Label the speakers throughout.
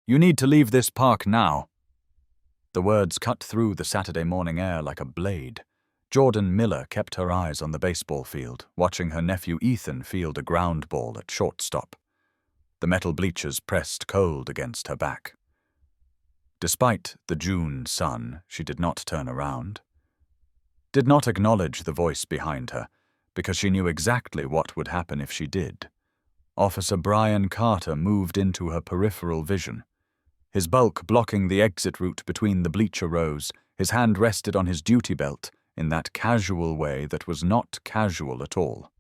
Speaker 1: You need to leave this park now." The words cut through the Saturday morning air like a blade. Jordan Miller kept her eyes on the baseball field, watching her nephew Ethan field a ground ball at shortstop. The metal bleachers pressed cold against her back. Despite the June sun, she did not turn around. Did not acknowledge the voice behind her, because she knew exactly what would happen if she did. Officer Brian Carter moved into her peripheral vision. His bulk blocking the exit route between the bleacher rows, his hand rested on his duty belt in that casual way that was not casual at all.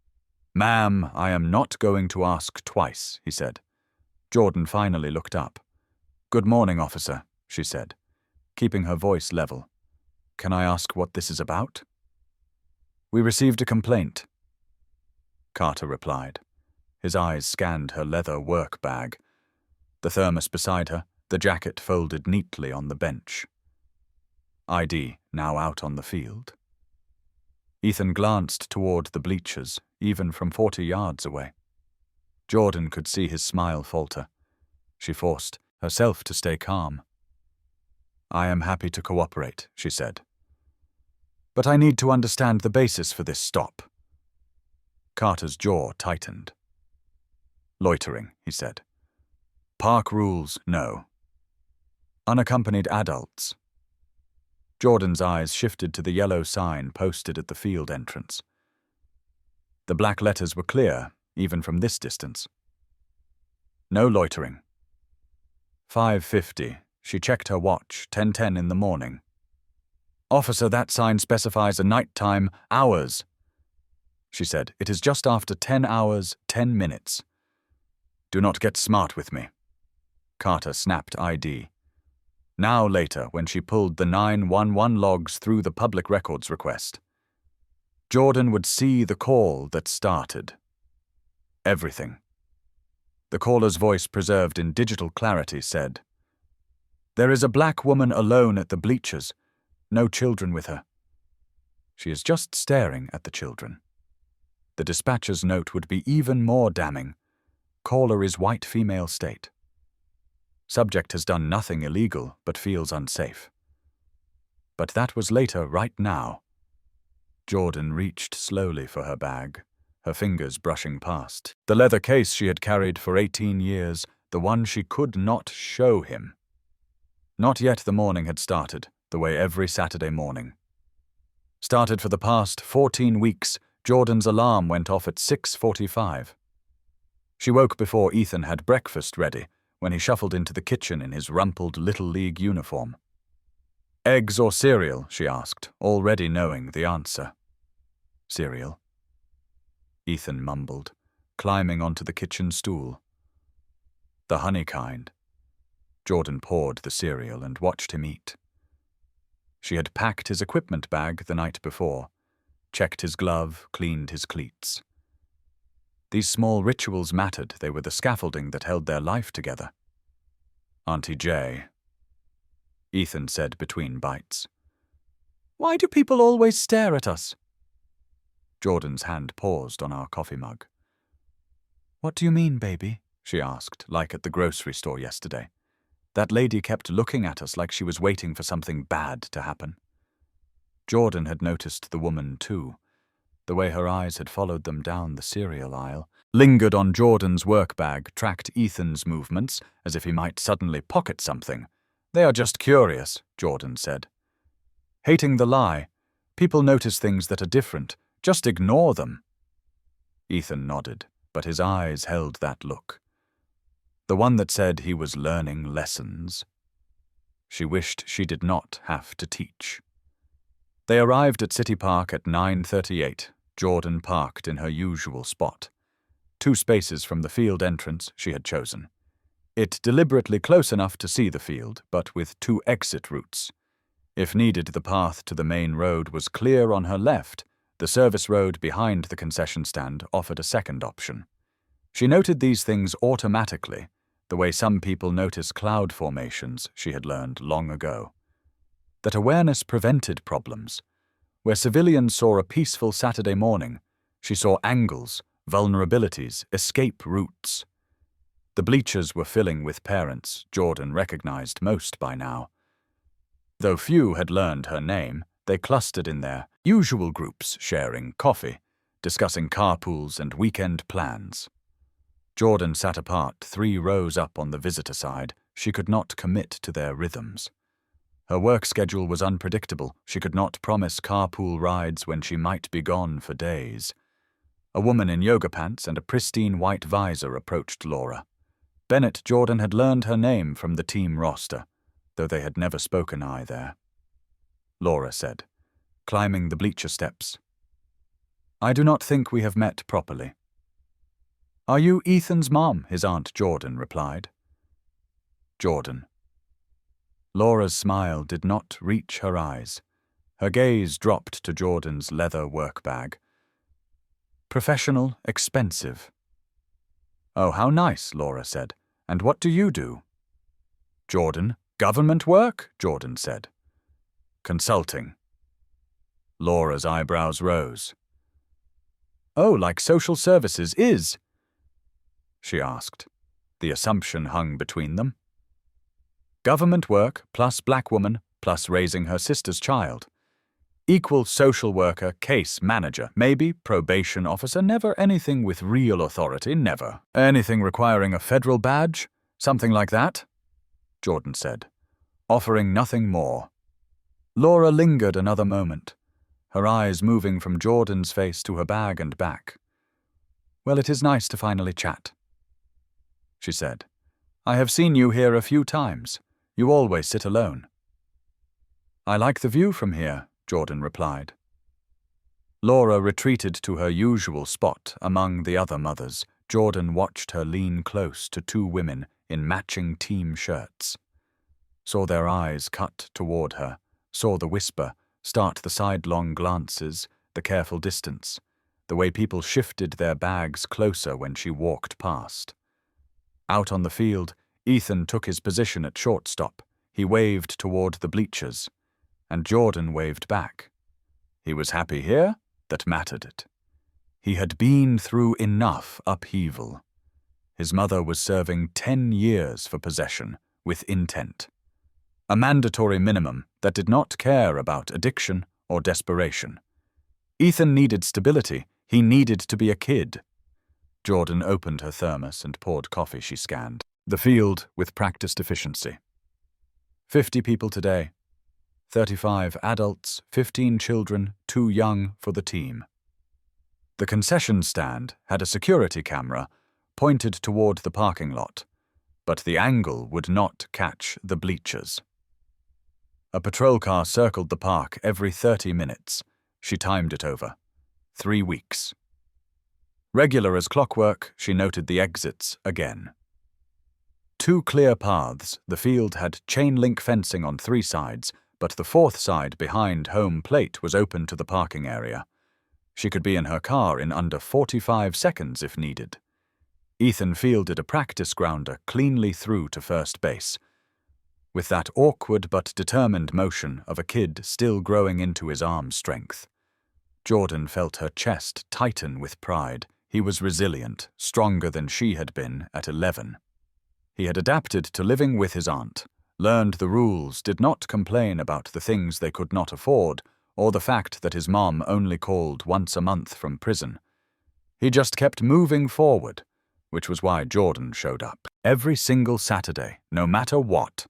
Speaker 1: "Ma'am, I am not going to ask twice," he said. Jordan finally looked up. "Good morning, officer," she said, keeping her voice level. "Can I ask what this is about?" "We received a complaint," Carter replied. His eyes scanned her leather work bag, the thermos beside her, the jacket folded neatly on the bench. ID now out on the field. Ethan glanced toward the bleachers, even from 40 yards away. Jordan could see his smile falter. She forced herself to stay calm. "I am happy to cooperate," she said. "But I need to understand the basis for this stop." Carter's jaw tightened. "Loitering," he said. "Park rules, no. Unaccompanied adults." Jordan's eyes shifted to the yellow sign posted at the field entrance. The black letters were clear, even from this distance. "No loitering." 5:50. She checked her watch, 10:10 in the morning. "Officer, that sign specifies a nighttime hours," she said. "It is just after 10 hours, 10 minutes. Do not get smart with me." Carter snapped ID. Now later, when she pulled the 911 logs through the public records request, Jordan would see the call that started. Everything. The caller's voice, preserved in digital clarity, said, "There is a black woman alone at the bleachers. No children with her. She is just staring at the children." The dispatcher's note would be even more damning. Caller is white female state. Subject has done nothing illegal but feels unsafe. But that was later, right now. Jordan reached slowly for her bag, her fingers brushing past. The leather case she had carried for 18 years, the one she could not show him. Not yet the morning had started, the way every Saturday morning. Started for the past 14 weeks, Jordan's alarm went off at 6:45. She woke before Ethan had breakfast ready, when he shuffled into the kitchen in his rumpled Little League uniform. "Eggs or cereal?" she asked, already knowing the answer. "Cereal," Ethan mumbled, climbing onto the kitchen stool. "The honey kind." Jordan poured the cereal and watched him eat. She had packed his equipment bag the night before, checked his glove, cleaned his cleats. These small rituals mattered. They were the scaffolding that held their life together. "Auntie Jay," Ethan said between bites. "Why do people always stare at us?" Jordan's hand paused on our coffee mug. "What do you mean, baby?" she asked, like at the grocery store yesterday. That lady kept looking at us like she was waiting for something bad to happen. Jordan had noticed the woman too. The way her eyes had followed them down the cereal aisle, lingered on Jordan's work bag, tracked Ethan's movements, as if he might suddenly pocket something. "They are just curious," Jordan said. "Hating the lie. People notice things that are different. Just ignore them." Ethan nodded, but his eyes held that look. The one that said he was learning lessons. She wished she did not have to teach. They arrived at City Park at 9:38. Jordan parked in her usual spot, 2 spaces from the field entrance she had chosen. It deliberately close enough to see the field, but with 2 exit routes. If needed, the path to the main road was clear on her left. The service road behind the concession stand offered a second option. She noted these things automatically, the way some people notice cloud formations, she had learned long ago. That awareness prevented problems. Where civilians saw a peaceful Saturday morning, she saw angles, vulnerabilities, escape routes. The bleachers were filling with parents Jordan recognized most by now. Though few had learned her name, they clustered in their usual groups, sharing coffee, discussing carpools and weekend plans. Jordan sat apart 3 rows up on the visitor side. She could not commit to their rhythms. Her work schedule was unpredictable. She could not promise carpool rides when she might be gone for days. A woman in yoga pants and a pristine white visor approached Laura. Bennett Jordan had learned her name from the team roster, though they had never spoken eye there. Laura said, climbing the bleacher steps. "I do not think we have met properly." "Are you Ethan's mom?" his Aunt Jordan replied. Jordan. Laura's smile did not reach her eyes. Her gaze dropped to Jordan's leather work bag. "Professional, expensive." "Oh, how nice," Laura said. "And what do you do?" Jordan. "Government work?" Jordan said. "Consulting." Laura's eyebrows rose. "Oh, like social services is?" she asked. The assumption hung between them. Government work plus black woman plus raising her sister's child. Equal social worker, case manager, maybe probation officer, never anything with real authority, never. Anything requiring a federal badge? Something like that? Jordan said, offering nothing more. Laura lingered another moment, her eyes moving from Jordan's face to her bag and back. "Well, it is nice to finally chat," she said. "I have seen you here a few times. You always sit alone." "I like the view from here," Jordan replied. Laura retreated to her usual spot among the other mothers. Jordan watched her lean close to 2 women in matching team shirts. Saw their eyes cut toward her, saw the whisper, start the sidelong glances, the careful distance, the way people shifted their bags closer when she walked past. Out on the field, Ethan took his position at shortstop. He waved toward the bleachers, and Jordan waved back. He was happy here, that mattered it. He had been through enough upheaval. His mother was serving 10 years for possession, with intent. A mandatory minimum that did not care about addiction or desperation. Ethan needed stability. He needed to be a kid. Jordan opened her thermos and poured coffee she scanned. The field with practiced efficiency. 50 people today. 35 adults, 15 children, too young for the team. The concession stand had a security camera pointed toward the parking lot, but the angle would not catch the bleachers. A patrol car circled the park every 30 minutes. She timed it over. 3 weeks. Regular as clockwork, she noted the exits again. 2 clear paths. The field had chain-link fencing on 3 sides, but the 4th side behind home plate was open to the parking area. She could be in her car in under 45 seconds if needed. Ethan fielded a practice grounder cleanly through to first base. With that awkward but determined motion of a kid still growing into his arm strength. Jordan felt her chest tighten with pride. He was resilient, stronger than she had been at 11. He had adapted to living with his aunt, learned the rules, did not complain about the things they could not afford, or the fact that his mom only called once a month from prison. He just kept moving forward, which was why Jordan showed up. Every single Saturday, no matter what.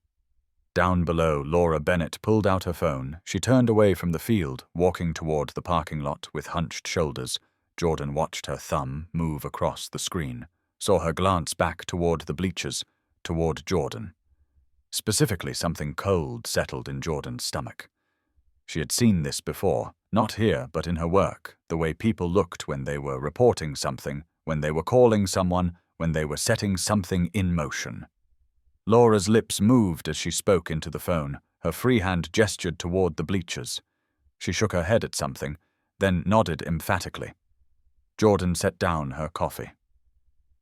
Speaker 1: Down below, Laura Bennett pulled out her phone. She turned away from the field, walking toward the parking lot with hunched shoulders. Jordan watched her thumb move across the screen, saw her glance back toward the bleachers, toward Jordan. Specifically, something cold settled in Jordan's stomach. She had seen this before, not here, but in her work, the way people looked when they were reporting something, when they were calling someone, when they were setting something in motion. Laura's lips moved as she spoke into the phone. Her free hand gestured toward the bleachers. She shook her head at something, then nodded emphatically. Jordan set down her coffee.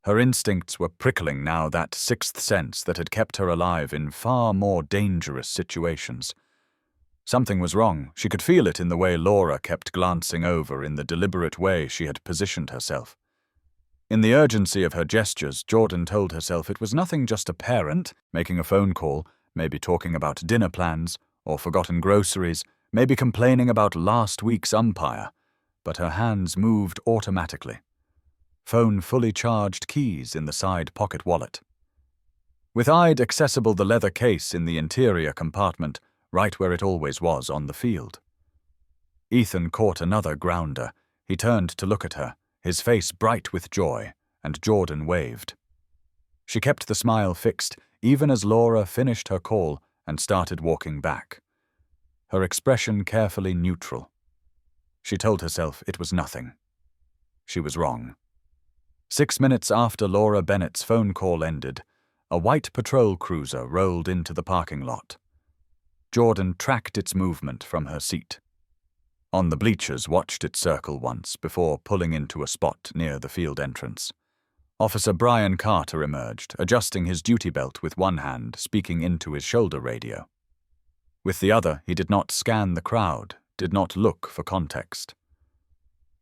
Speaker 1: Her instincts were prickling now, that 6th sense that had kept her alive in far more dangerous situations. Something was wrong. She could feel it in the way Laura kept glancing over, in the deliberate way she had positioned herself. In the urgency of her gestures, Jordan told herself it was nothing just a parent making a phone call, maybe talking about dinner plans or forgotten groceries, maybe complaining about last week's umpire, but her hands moved automatically. Phone fully charged, keys in the side pocket wallet. With eyed accessible the leather case in the interior compartment, right where it always was on the field. Ethan caught another grounder. He turned to look at her, his face bright with joy, and Jordan waved. She kept the smile fixed, even as Laura finished her call and started walking back. Her expression carefully neutral. She told herself it was nothing. She was wrong. 6 minutes after Laura Bennett's phone call ended, a white patrol cruiser rolled into the parking lot. Jordan tracked its movement from her seat. On the bleachers, watched it circle once before pulling into a spot near the field entrance. Officer Brian Carter emerged, adjusting his duty belt with one hand, speaking into his shoulder radio. With the other, he did not scan the crowd, did not look for context.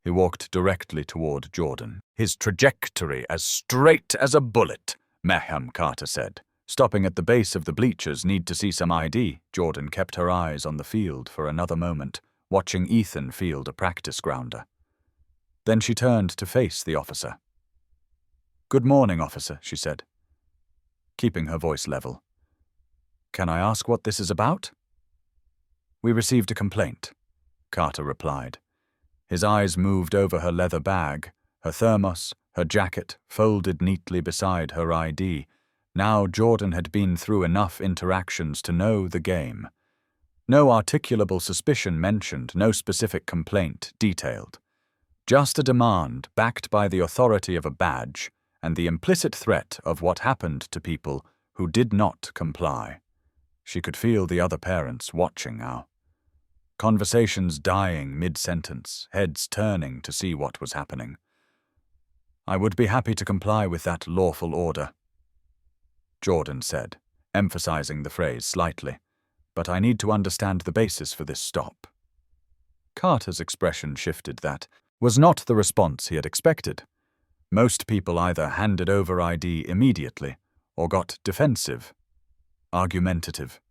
Speaker 1: He walked directly toward Jordan, his trajectory as straight as a bullet, Mayhem Carter said. Stopping at the base of the bleachers, need to see some ID. Jordan kept her eyes on the field for another moment, watching Ethan field a practice grounder. Then she turned to face the officer. "Good morning, officer," she said, keeping her voice level. "Can I ask what this is about?" "We received a complaint," Carter replied. His eyes moved over her leather bag, her thermos, her jacket, folded neatly beside her ID. Now Jordan had been through enough interactions to know the game. No articulable suspicion mentioned, no specific complaint detailed. Just a demand backed by the authority of a badge and the implicit threat of what happened to people who did not comply. She could feel the other parents watching now. Conversations dying mid-sentence, heads turning to see what was happening. "I would be happy to comply with that lawful order," Jordan said, emphasizing the phrase slightly. "But I need to understand the basis for this stop." Carter's expression shifted. That was not the response he had expected. Most people either handed over ID immediately or got defensive, argumentative.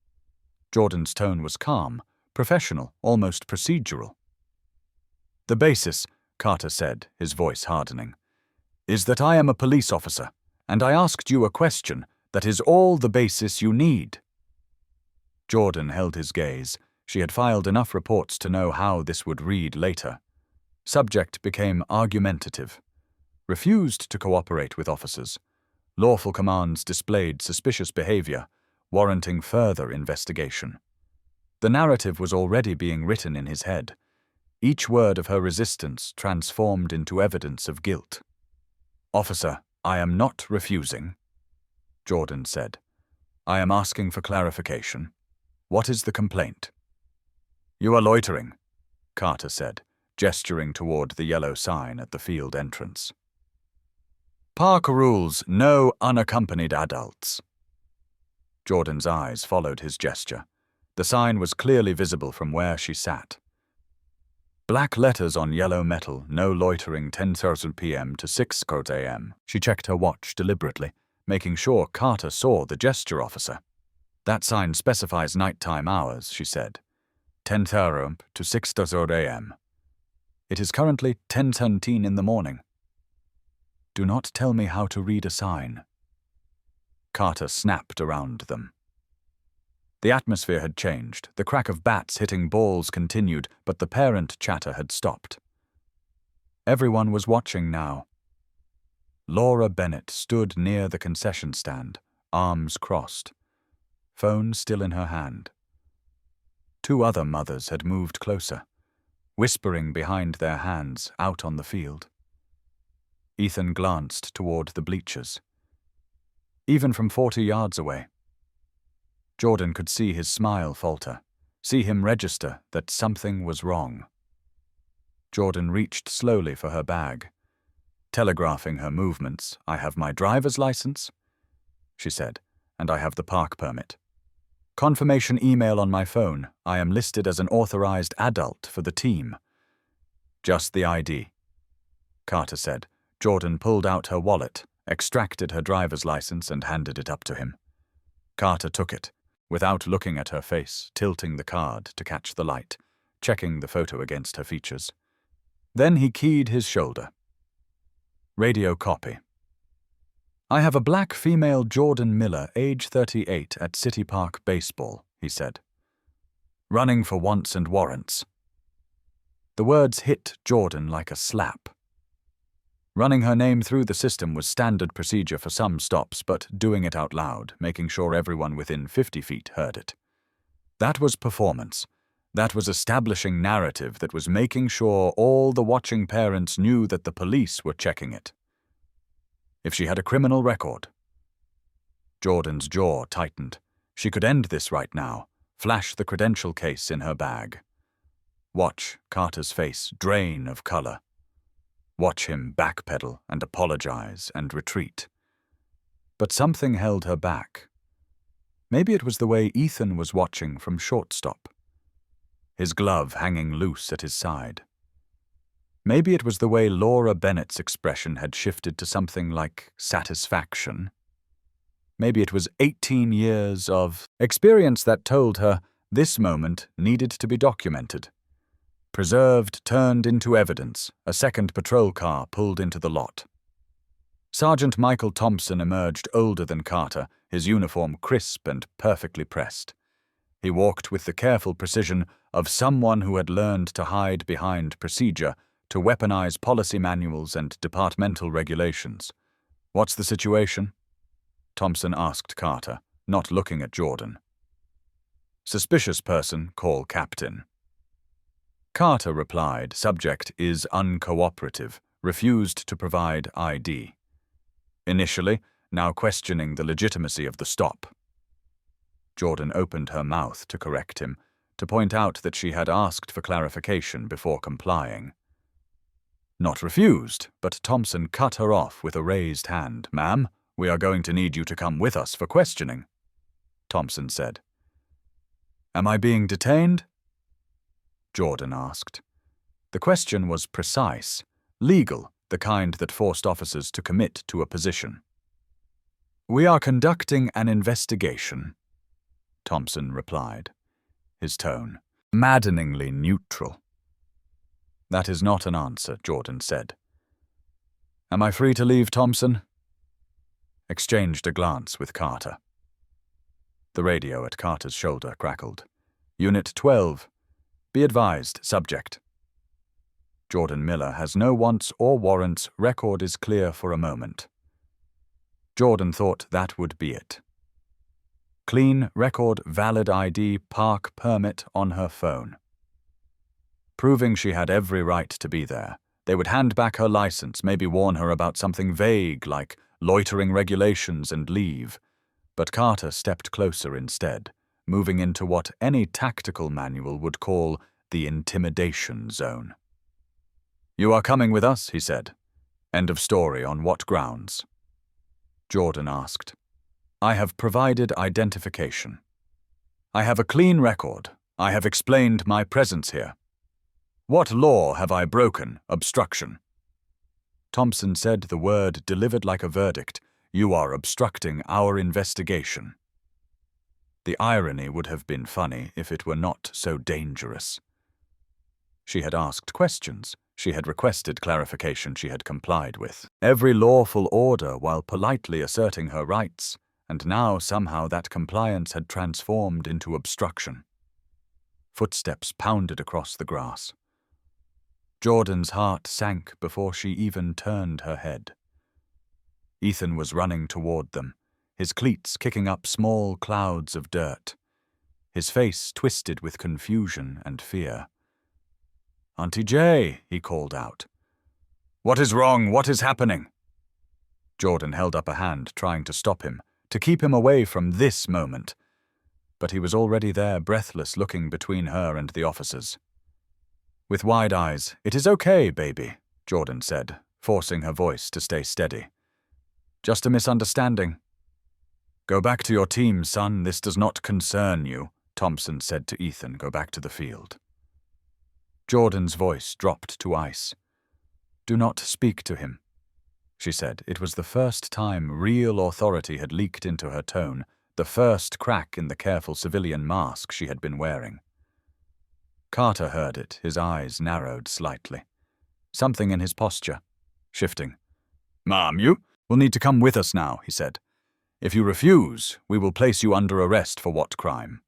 Speaker 1: Jordan's tone was calm, professional, almost procedural. "The basis," Carter said, his voice hardening, "is that I am a police officer, and I asked you a question. That is all the basis you need." Jordan held his gaze. She had filed enough reports to know how this would read later. Subject became argumentative. Refused to cooperate with officers. Lawful commands displayed suspicious behavior, warranting further investigation. The narrative was already being written in his head. Each word of her resistance transformed into evidence of guilt. "Officer, I am not refusing," Jordan said. "I am asking for clarification. What is the complaint?" "You are loitering," Carter said, gesturing toward the yellow sign at the field entrance. "Park rules, no unaccompanied adults." Jordan's eyes followed his gesture. The sign was clearly visible from where she sat. Black letters on yellow metal, no loitering 10:30 p.m. to 6:00 a.m. She checked her watch deliberately, making sure Carter saw the gesture officer. "That sign specifies nighttime hours," she said. 10:30 to 6:00 a.m. It is currently 10:17 in the morning. "Do not tell me how to read a sign." Carter snapped around them. The atmosphere had changed. The crack of bats hitting balls continued, but the parent chatter had stopped. Everyone was watching now. Laura Bennett stood near the concession stand, arms crossed, phone still in her hand. 2 other mothers had moved closer, whispering behind their hands out on the field. Ethan glanced toward the bleachers. Even from 40 yards away, Jordan could see his smile falter, see him register that something was wrong. Jordan reached slowly for her bag, telegraphing her movements. "I have my driver's license," she said, "and I have the park permit. Confirmation email on my phone. I am listed as an authorized adult for the team." "Just the ID," Carter said, Jordan pulled out her wallet, extracted her driver's license, and handed it up to him. Carter took it, without looking at her face, tilting the card to catch the light, checking the photo against her features. Then he keyed his shoulder. Radio copy. I have a black female Jordan Miller, age 38, at City Park Baseball, he said. Running for wants and warrants. The words hit Jordan like a slap. Running her name through the system was standard procedure for some stops, but doing it out loud, making sure everyone within 50 feet heard it. That was performance. That was establishing narrative that was making sure all the watching parents knew that the police were checking it. If she had a criminal record. Jordan's jaw tightened. She could end this right now, flash the credential case in her bag. Watch Carter's face drain of color. Watch him backpedal and apologize and retreat. But something held her back. Maybe it was the way Ethan was watching from shortstop, his glove hanging loose at his side. Maybe it was the way Laura Bennett's expression had shifted to something like satisfaction. Maybe it was 18 years of experience that told her this moment needed to be documented. Preserved, turned into evidence, a second patrol car pulled into the lot. Sergeant Michael Thompson emerged older than Carter, his uniform crisp and perfectly pressed. He walked with the careful precision of someone who had learned to hide behind procedure, to weaponize policy manuals and departmental regulations. What's the situation? Thompson asked Carter, not looking at Jordan. Suspicious person, call captain. Carter replied, subject is uncooperative, refused to provide ID. Initially, now questioning the legitimacy of the stop. Jordan opened her mouth to correct him, to point out that she had asked for clarification before complying. Not refused, but Thompson cut her off with a raised hand. Ma'am, we are going to need you to come with us for questioning, Thompson said. Am I being detained? Jordan asked. The question was precise, legal, the kind that forced officers to commit to a position. We are conducting an investigation, Thompson replied, his tone maddeningly neutral. That is not an answer, Jordan said. Am I free to leave, Thompson? Exchanged a glance with Carter. The radio at Carter's shoulder crackled. Unit 12. Be advised, subject. Jordan Miller has no wants or warrants, record is clear for a moment. Jordan thought that would be it. Clean record, valid ID, park permit on her phone. Proving she had every right to be there. They would hand back her license, maybe warn her about something vague like loitering regulations and leave. But Carter stepped closer instead, moving into what any tactical manual would call the intimidation zone. You are coming with us, he said. End of story. On what grounds? Jordan asked. I have provided identification. I have a clean record. I have explained my presence here. What law have I broken? Obstruction. Thompson said the word delivered like a verdict. You are obstructing our investigation. The irony would have been funny if it were not so dangerous. She had asked questions. She had requested clarification she had complied with. Every lawful order while politely asserting her rights, and now somehow that compliance had transformed into obstruction. Footsteps pounded across the grass. Jordan's heart sank before she even turned her head. Ethan was running toward them, his cleats kicking up small clouds of dirt, his face twisted with confusion and fear. Auntie Jay, he called out. What is wrong? What is happening? Jordan held up a hand, trying to stop him, to keep him away from this moment. But he was already there, breathless, looking between her and the officers. With wide eyes, "It is okay, baby," Jordan said, forcing her voice to stay steady. "Just a misunderstanding." "Go back to your team, son. This does not concern you," Thompson said to Ethan. "Go back to the field." Jordan's voice dropped to ice. "Do not speak to him." she said. It was the first time real authority had leaked into her tone, the first crack in the careful civilian mask she had been wearing. Carter heard it, his eyes narrowed slightly. Something in his posture, shifting. "Ma'am, you will need to come with us now," he said. "If you refuse, we will place you under arrest for what crime?"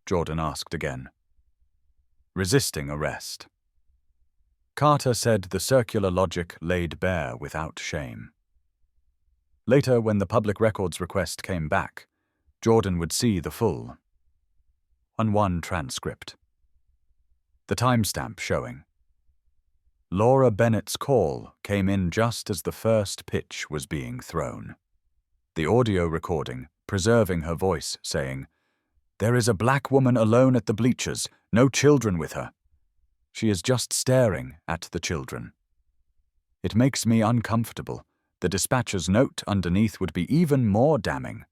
Speaker 1: Jordan asked again. Resisting arrest. Carter said the circular logic laid bare without shame. Later, when the public records request came back, Jordan would see the full 1-1 transcript. The timestamp showing. Laura Bennett's call came in just as the first pitch was being thrown. The audio recording, preserving her voice, saying, "There is a black woman alone at the bleachers, no children with her. She is just staring at the children. It makes me uncomfortable. The dispatcher's note underneath would be even more damning.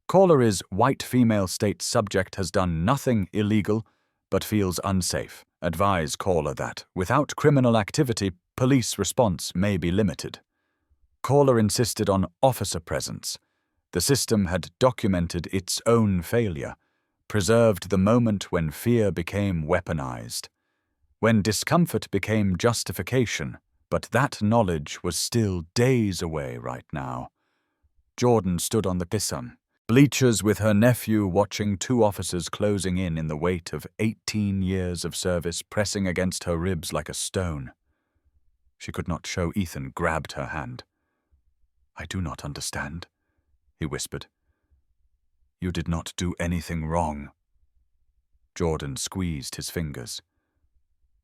Speaker 1: Caller is white female states subject has done nothing illegal, but feels unsafe. Advise caller that, without criminal activity, police response may be limited." Caller insisted on officer presence. The system had documented its own failure, preserved the moment when fear became weaponized, when discomfort became justification, but that knowledge was still days away right now. Jordan stood on the pisson, bleachers with her nephew watching two officers closing in the weight of 18 years of service pressing against her ribs like a stone. She could not show Ethan grabbed her hand. "I do not understand," he whispered. "You did not do anything wrong." Jordan squeezed his fingers.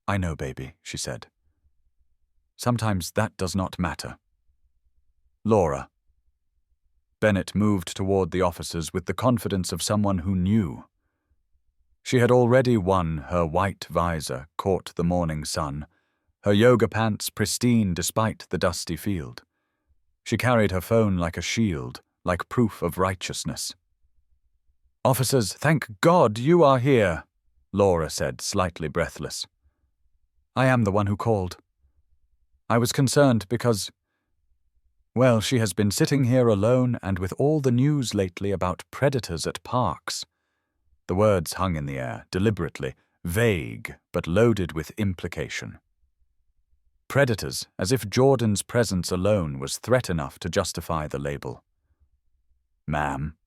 Speaker 1: "I know, baby," she said. "Sometimes that does not matter." "Laura." Bennett moved toward the officers with the confidence of someone who knew. She had already won her white visor, caught the morning sun, her yoga pants pristine despite the dusty field. She carried her phone like a shield, like proof of righteousness. "Officers, thank God you are here," Laura said, slightly breathless. "I am the one who called. I was concerned because, well, she has been sitting here alone and with all the news lately about predators at parks." The words hung in the air, deliberately, vague, but loaded with implication. Predators, as if Jordan's presence alone was threat enough to justify the label. "Ma'am."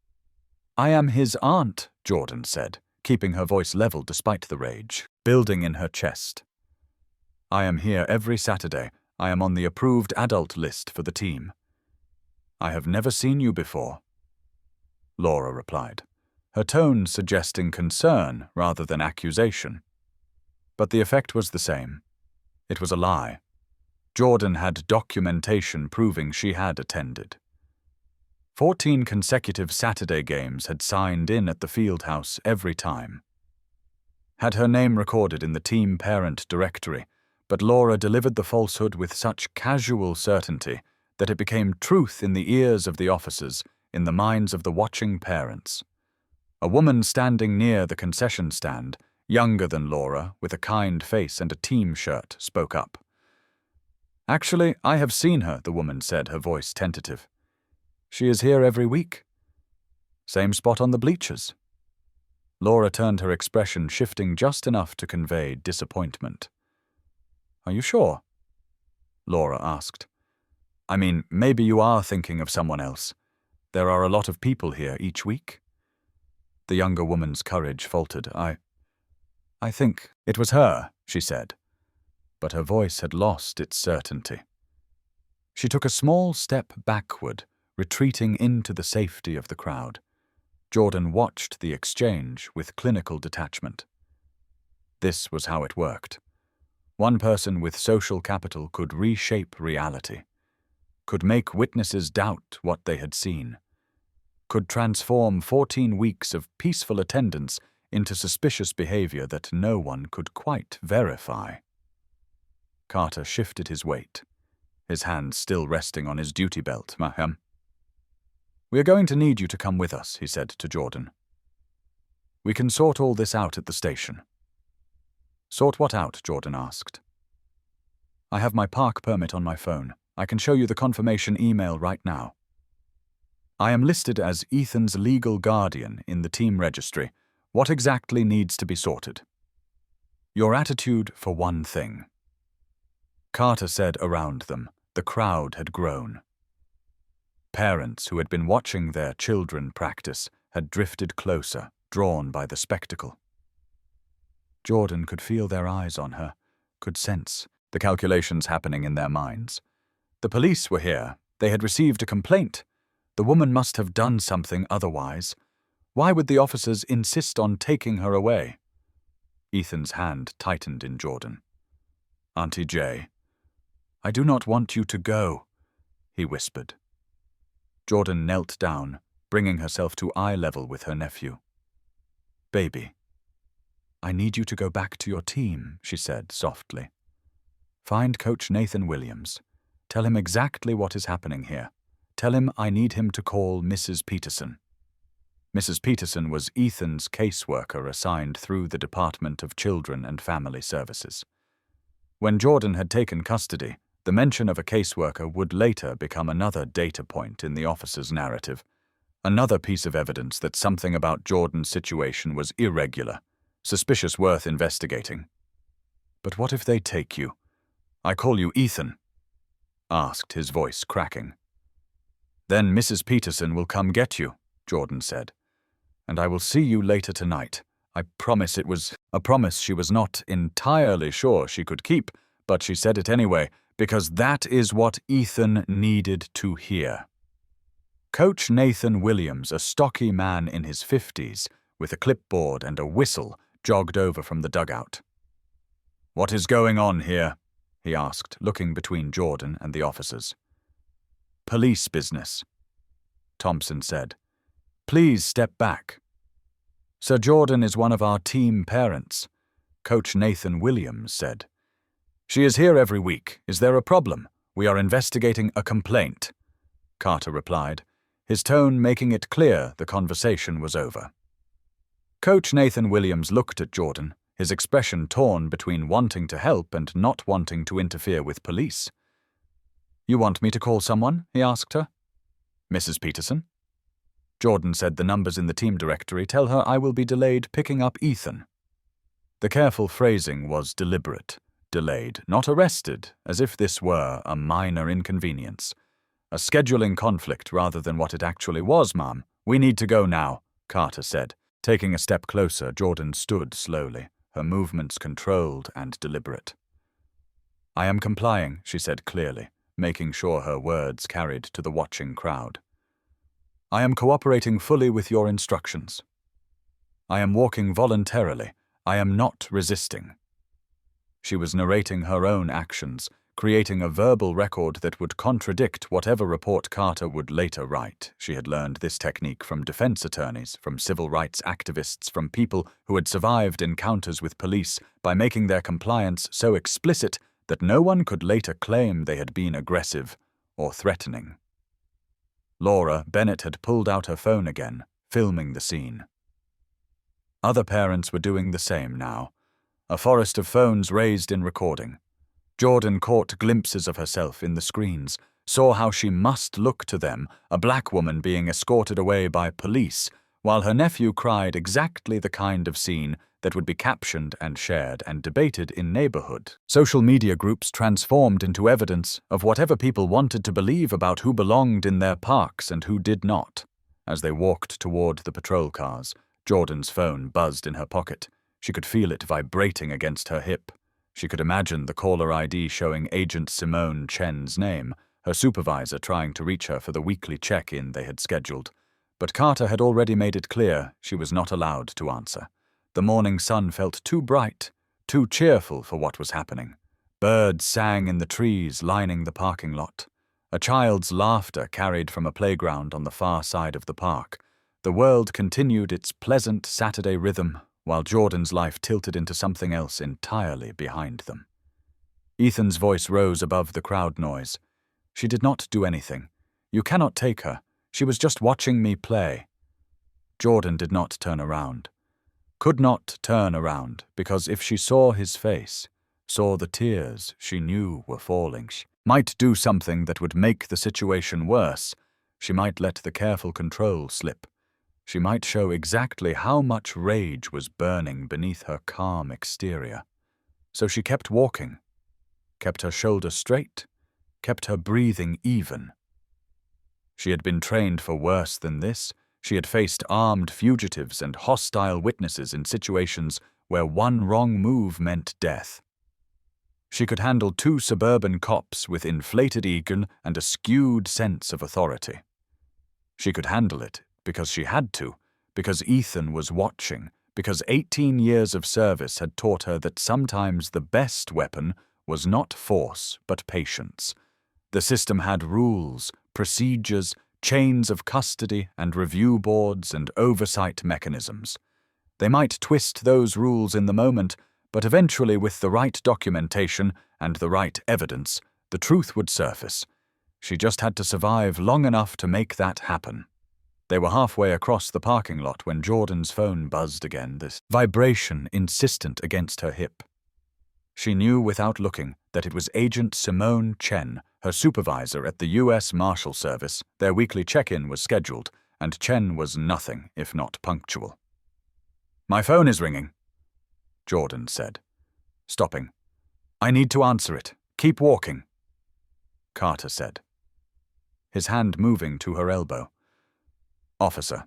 Speaker 1: "I am his aunt," Jordan said, keeping her voice level despite the rage, building in her chest. "I am here every Saturday. I am on the approved adult list for the team." "I have never seen you before," Laura replied, her tone suggesting concern rather than accusation. But the effect was the same. It was a lie. Jordan had documentation proving she had attended. 14 consecutive Saturday games had signed in at the field house every time. Had her name recorded in the team parent directory, but Laura delivered the falsehood with such casual certainty that it became truth in the ears of the officers, in the minds of the watching parents. A woman standing near the concession stand, younger than Laura, with a kind face and a team shirt, spoke up. "Actually, I have seen her," the woman said, her voice tentative. "She is here every week. Same spot on the bleachers." Laura turned, her expression shifting just enough to convey disappointment. "Are you sure?" Laura asked. "I mean, maybe you are thinking of someone else. There are a lot of people here each week." The younger woman's courage faltered. I think it was her," she said, but her voice had lost its certainty. She took a small step backward, retreating into the safety of the crowd. Jordan watched the exchange with clinical detachment. This was how it worked. One person with social capital could reshape reality, could make witnesses doubt what they had seen, could transform 14 weeks of peaceful attendance into suspicious behavior that no one could quite verify. Carter shifted his weight, his hand still resting on his duty belt. "Ma'am, we are going to need you to come with us," he said to Jordan. "We can sort all this out at the station." "Sort what out?" Jordan asked. "I have my park permit on my phone. I can show you the confirmation email right now. I am listed as Ethan's legal guardian in the team registry. What exactly needs to be sorted? Your attitude, for one thing. Carter said around them. The crowd had grown. Parents who had been watching their children practice had drifted closer, drawn by the spectacle. Jordan could feel their eyes on her, could sense the calculations happening in their minds. The police were here. They had received a complaint. The woman must have done something otherwise. Why would the officers insist on taking her away? Ethan's hand tightened in Jordan. Auntie Jay, I do not want you to go, he whispered. Jordan knelt down, bringing herself to eye level with her nephew. Baby, I need you to go back to your team, she said softly. Find Coach Nathan Williams. Tell him exactly what is happening here. Tell him I need him to call Mrs. Peterson. Mrs. Peterson was Ethan's caseworker assigned through the Department of Children and Family Services. When Jordan had taken custody, the mention of a caseworker would later become another data point in the officer's narrative, another piece of evidence that something about Jordan's situation was irregular, suspicious, worth investigating. But what if they take you? I call you Ethan, asked, his voice cracking. Then Mrs. Peterson will come get you, Jordan said, and I will see you later tonight. I promise. It was a promise she was not entirely sure she could keep, but she said it anyway, because that is what Ethan needed to hear. Coach Nathan Williams, a stocky man in his 50s, with a clipboard and a whistle, jogged over from the dugout. What is going on here? He asked, looking between Jordan and the officers. Police business, Thompson said. Please step back. Sir Jordan is one of our team parents, Coach Nathan Williams said. She is here every week. Is there a problem? We are investigating a complaint, Carter replied, his tone making it clear the conversation was over. Coach Nathan Williams looked at Jordan, his expression torn between wanting to help and not wanting to interfere with police. You want me to call someone? He asked her. Mrs. Peterson? Jordan said the numbers in the team directory tell her I will be delayed picking up Ethan. The careful phrasing was deliberate. Delayed, not arrested, as if this were a minor inconvenience. A scheduling conflict rather than what it actually was, Ma'am. We need to go now, Carter said. Taking a step closer, Jordan stood slowly, her movements controlled and deliberate. I am complying, she said clearly, making sure her words carried to the watching crowd. I am cooperating fully with your instructions. I am walking voluntarily. I am not resisting. She was narrating her own actions, creating a verbal record that would contradict whatever report Carter would later write. She had learned this technique from defense attorneys, from civil rights activists, from people who had survived encounters with police by making their compliance so explicit that no one could later claim they had been aggressive or threatening. Laura Bennett had pulled out her phone again, filming the scene. Other parents were doing the same now. A forest of phones raised in recording. Jordan caught glimpses of herself in the screens, saw how she must look to them, a black woman being escorted away by police, while her nephew cried exactly the kind of scene that would be captioned and shared and debated in neighborhood. Social media groups transformed into evidence of whatever people wanted to believe about who belonged in their parks and who did not. As they walked toward the patrol cars, Jordan's phone buzzed in her pocket. She could feel it vibrating against her hip. She could imagine the caller ID showing Agent Simone Chen's name, her supervisor trying to reach her for the weekly check-in they had scheduled. But Carter had already made it clear she was not allowed to answer. The morning sun felt too bright, too cheerful for what was happening. Birds sang in the trees lining the parking lot. A child's laughter carried from a playground on the far side of the park. The world continued its pleasant Saturday rhythm, while Jordan's life tilted into something else entirely behind them. Ethan's voice rose above the crowd noise. She did not do anything. You cannot take her. She was just watching me play. Jordan did not turn around. Could not turn around, because if she saw his face, saw the tears she knew were falling, might do something that would make the situation worse. She might let the careful control slip. She might show exactly how much rage was burning beneath her calm exterior. So she kept walking, kept her shoulders straight, kept her breathing even. She had been trained for worse than this. She had faced armed fugitives and hostile witnesses in situations where one wrong move meant death. She could handle 2 suburban cops with inflated ego and a skewed sense of authority. She could handle it because she had to, because Ethan was watching, because 18 years of service had taught her that sometimes the best weapon was not force but patience. The system had rules, procedures, chains of custody and review boards and oversight mechanisms. They might twist those rules in the moment, but eventually with the right documentation and the right evidence, the truth would surface. She just had to survive long enough to make that happen. They were halfway across the parking lot when Jordan's phone buzzed again, this vibration insistent against her hip. She knew without looking that it was Agent Simone Chen, her supervisor at the U.S. Marshal Service. Their weekly check-in was scheduled, and Chen was nothing if not punctual. "My phone is ringing," Jordan said, stopping. "I need to answer it. Keep walking," Carter said, his hand moving to her elbow. "Officer."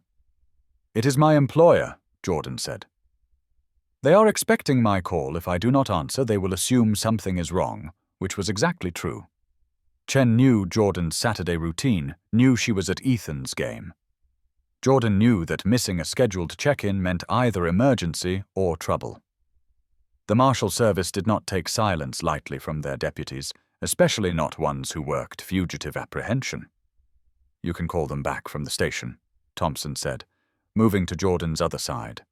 Speaker 1: "It is my employer," Jordan said. "They are expecting my call. If I do not answer, they will assume something is wrong," which was exactly true. Chen knew Jordan's Saturday routine, knew she was at Ethan's game. Jordan knew that missing a scheduled check-in meant either emergency or trouble. The Marshal Service did not take silence lightly from their deputies, especially not ones who worked fugitive apprehension. "You can call them back from the station," Thompson said, moving to Jordan's other side.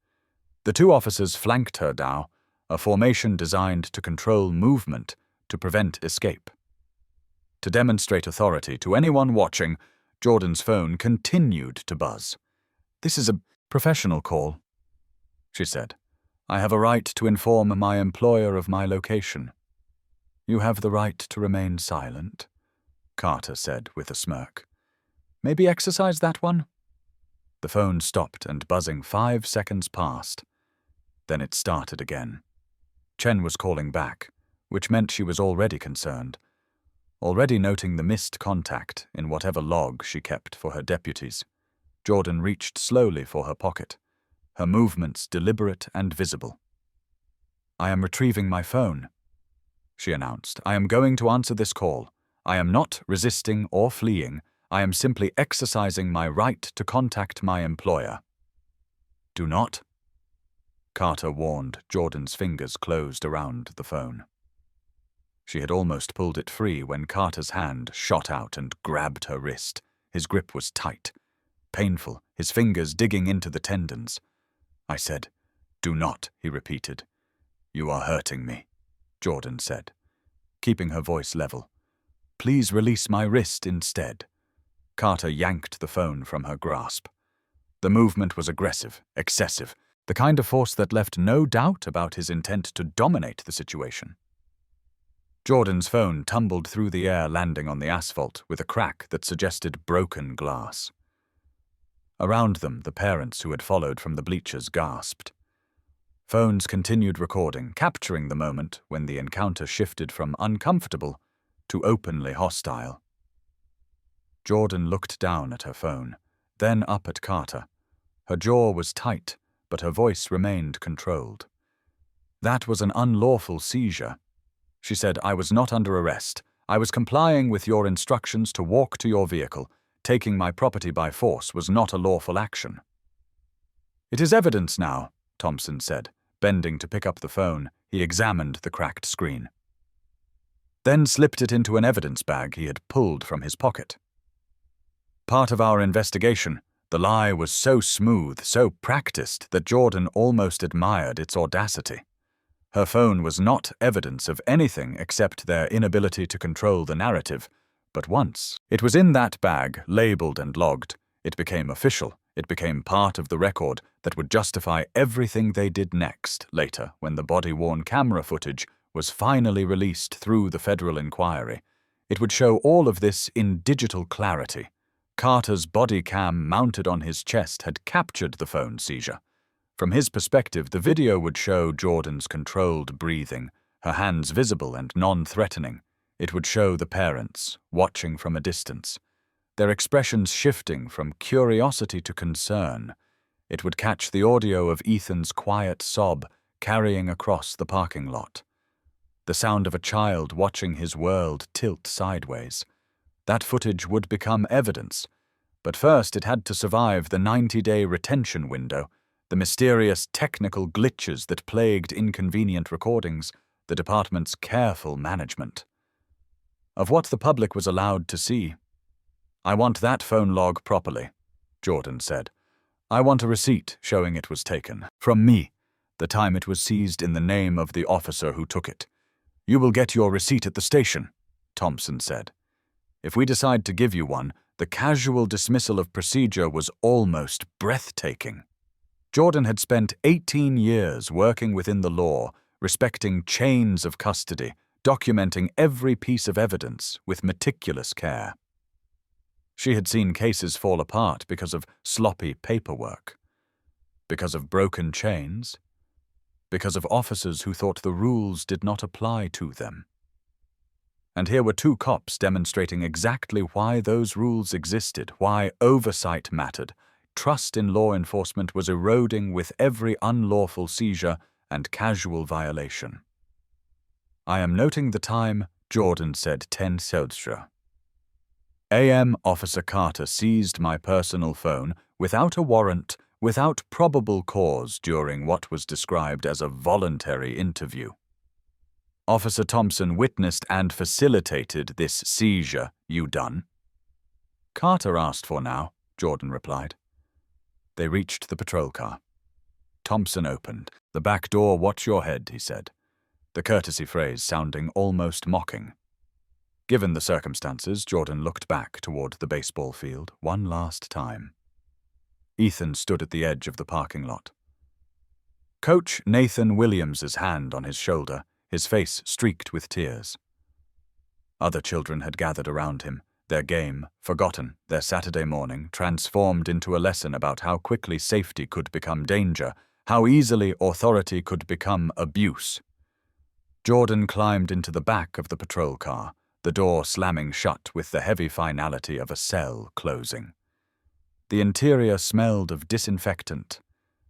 Speaker 1: The 2 officers flanked her now, a formation designed to control movement, to prevent escape. To demonstrate authority to anyone watching, Jordan's phone continued to buzz. "This is a professional call," she said. "I have a right to inform my employer of my location." "You have the right to remain silent," Carter said with a smirk. "Maybe exercise that one?" The phone stopped and buzzing 5 seconds passed. Then it started again. Chen was calling back, which meant she was already concerned, already noting the missed contact in whatever log she kept for her deputies. Jordan reached slowly for her pocket, her movements deliberate and visible. "I am retrieving my phone," she announced. "I am going to answer this call. I am not resisting or fleeing. I am simply exercising my right to contact my employer." "Do not," Carter warned. Jordan's fingers closed around the phone. She had almost pulled it free when Carter's hand shot out and grabbed her wrist. His grip was tight, painful, his fingers digging into the tendons. "I said, 'Do not,'" he repeated. "You are hurting me," Jordan said, keeping her voice level. "Please release my wrist instead." Carter yanked the phone from her grasp. The movement was aggressive, excessive, the kind of force that left no doubt about his intent to dominate the situation. Jordan's phone tumbled through the air, landing on the asphalt with a crack that suggested broken glass. Around them, the parents who had followed from the bleachers gasped. Phones continued recording, capturing the moment when the encounter shifted from uncomfortable to openly hostile. Jordan looked down at her phone, then up at Carter. Her jaw was tight, but her voice remained controlled. "That was an unlawful seizure," she said. "I was not under arrest. I was complying with your instructions to walk to your vehicle. Taking my property by force was not a lawful action." "It is evidence now," Thompson said. Bending to pick up the phone, he examined the cracked screen, then slipped it into an evidence bag he had pulled from his pocket. "Part of our investigation, the lie was so smooth, so practiced, that Jordan almost admired its audacity. Her phone was not evidence of anything except their inability to control the narrative, but once it was in that bag, labeled and logged, it became official. It became part of the record that would justify everything they did next, later, when the body-worn camera footage was finally released through the federal inquiry. It would show all of this in digital clarity. Carter's body cam mounted on his chest had captured the phone seizure. From his perspective, the video would show Jordan's controlled breathing, her hands visible and non-threatening. It would show the parents, watching from a distance, their expressions shifting from curiosity to concern. It would catch the audio of Ethan's quiet sob carrying across the parking lot. The sound of a child watching his world tilt sideways. That footage would become evidence, but first it had to survive the 90-day retention window, the mysterious technical glitches that plagued inconvenient recordings, the department's careful management. Of what the public was allowed to see. "I want that phone log properly," Jordan said. "I want a receipt showing it was taken. From me, the time it was seized in the name of the officer who took it. You will get your receipt at the station," Thompson said. "If we decide to give you one, the casual dismissal of procedure was almost breathtaking." Jordan had spent 18 years working within the law, respecting chains of custody, documenting every piece of evidence with meticulous care. She had seen cases fall apart because of sloppy paperwork, because of broken chains, because of officers who thought the rules did not apply to them. And here were two cops demonstrating exactly why those rules existed, why oversight mattered. Trust in law enforcement was eroding with every unlawful seizure and casual violation. "I am noting the time," Jordan said 10 Seldra. "AM Officer Carter seized my personal phone without a warrant, without probable cause during what was described as a voluntary interview. Officer Thompson witnessed and facilitated this seizure, you done?" "Carter asked for now," Jordan replied. They reached the patrol car. Thompson opened. "The back door, watch your head," he said, the courtesy phrase sounding almost mocking. Given the circumstances, Jordan looked back toward the baseball field one last time. Ethan stood at the edge of the parking lot. Coach Nathan Williams's hand on his shoulder, his face streaked with tears. Other children had gathered around him, their game forgotten, their Saturday morning transformed into a lesson about how quickly safety could become danger, how easily authority could become abuse. Jordan climbed into the back of the patrol car, the door slamming shut with the heavy finality of a cell closing. The interior smelled of disinfectant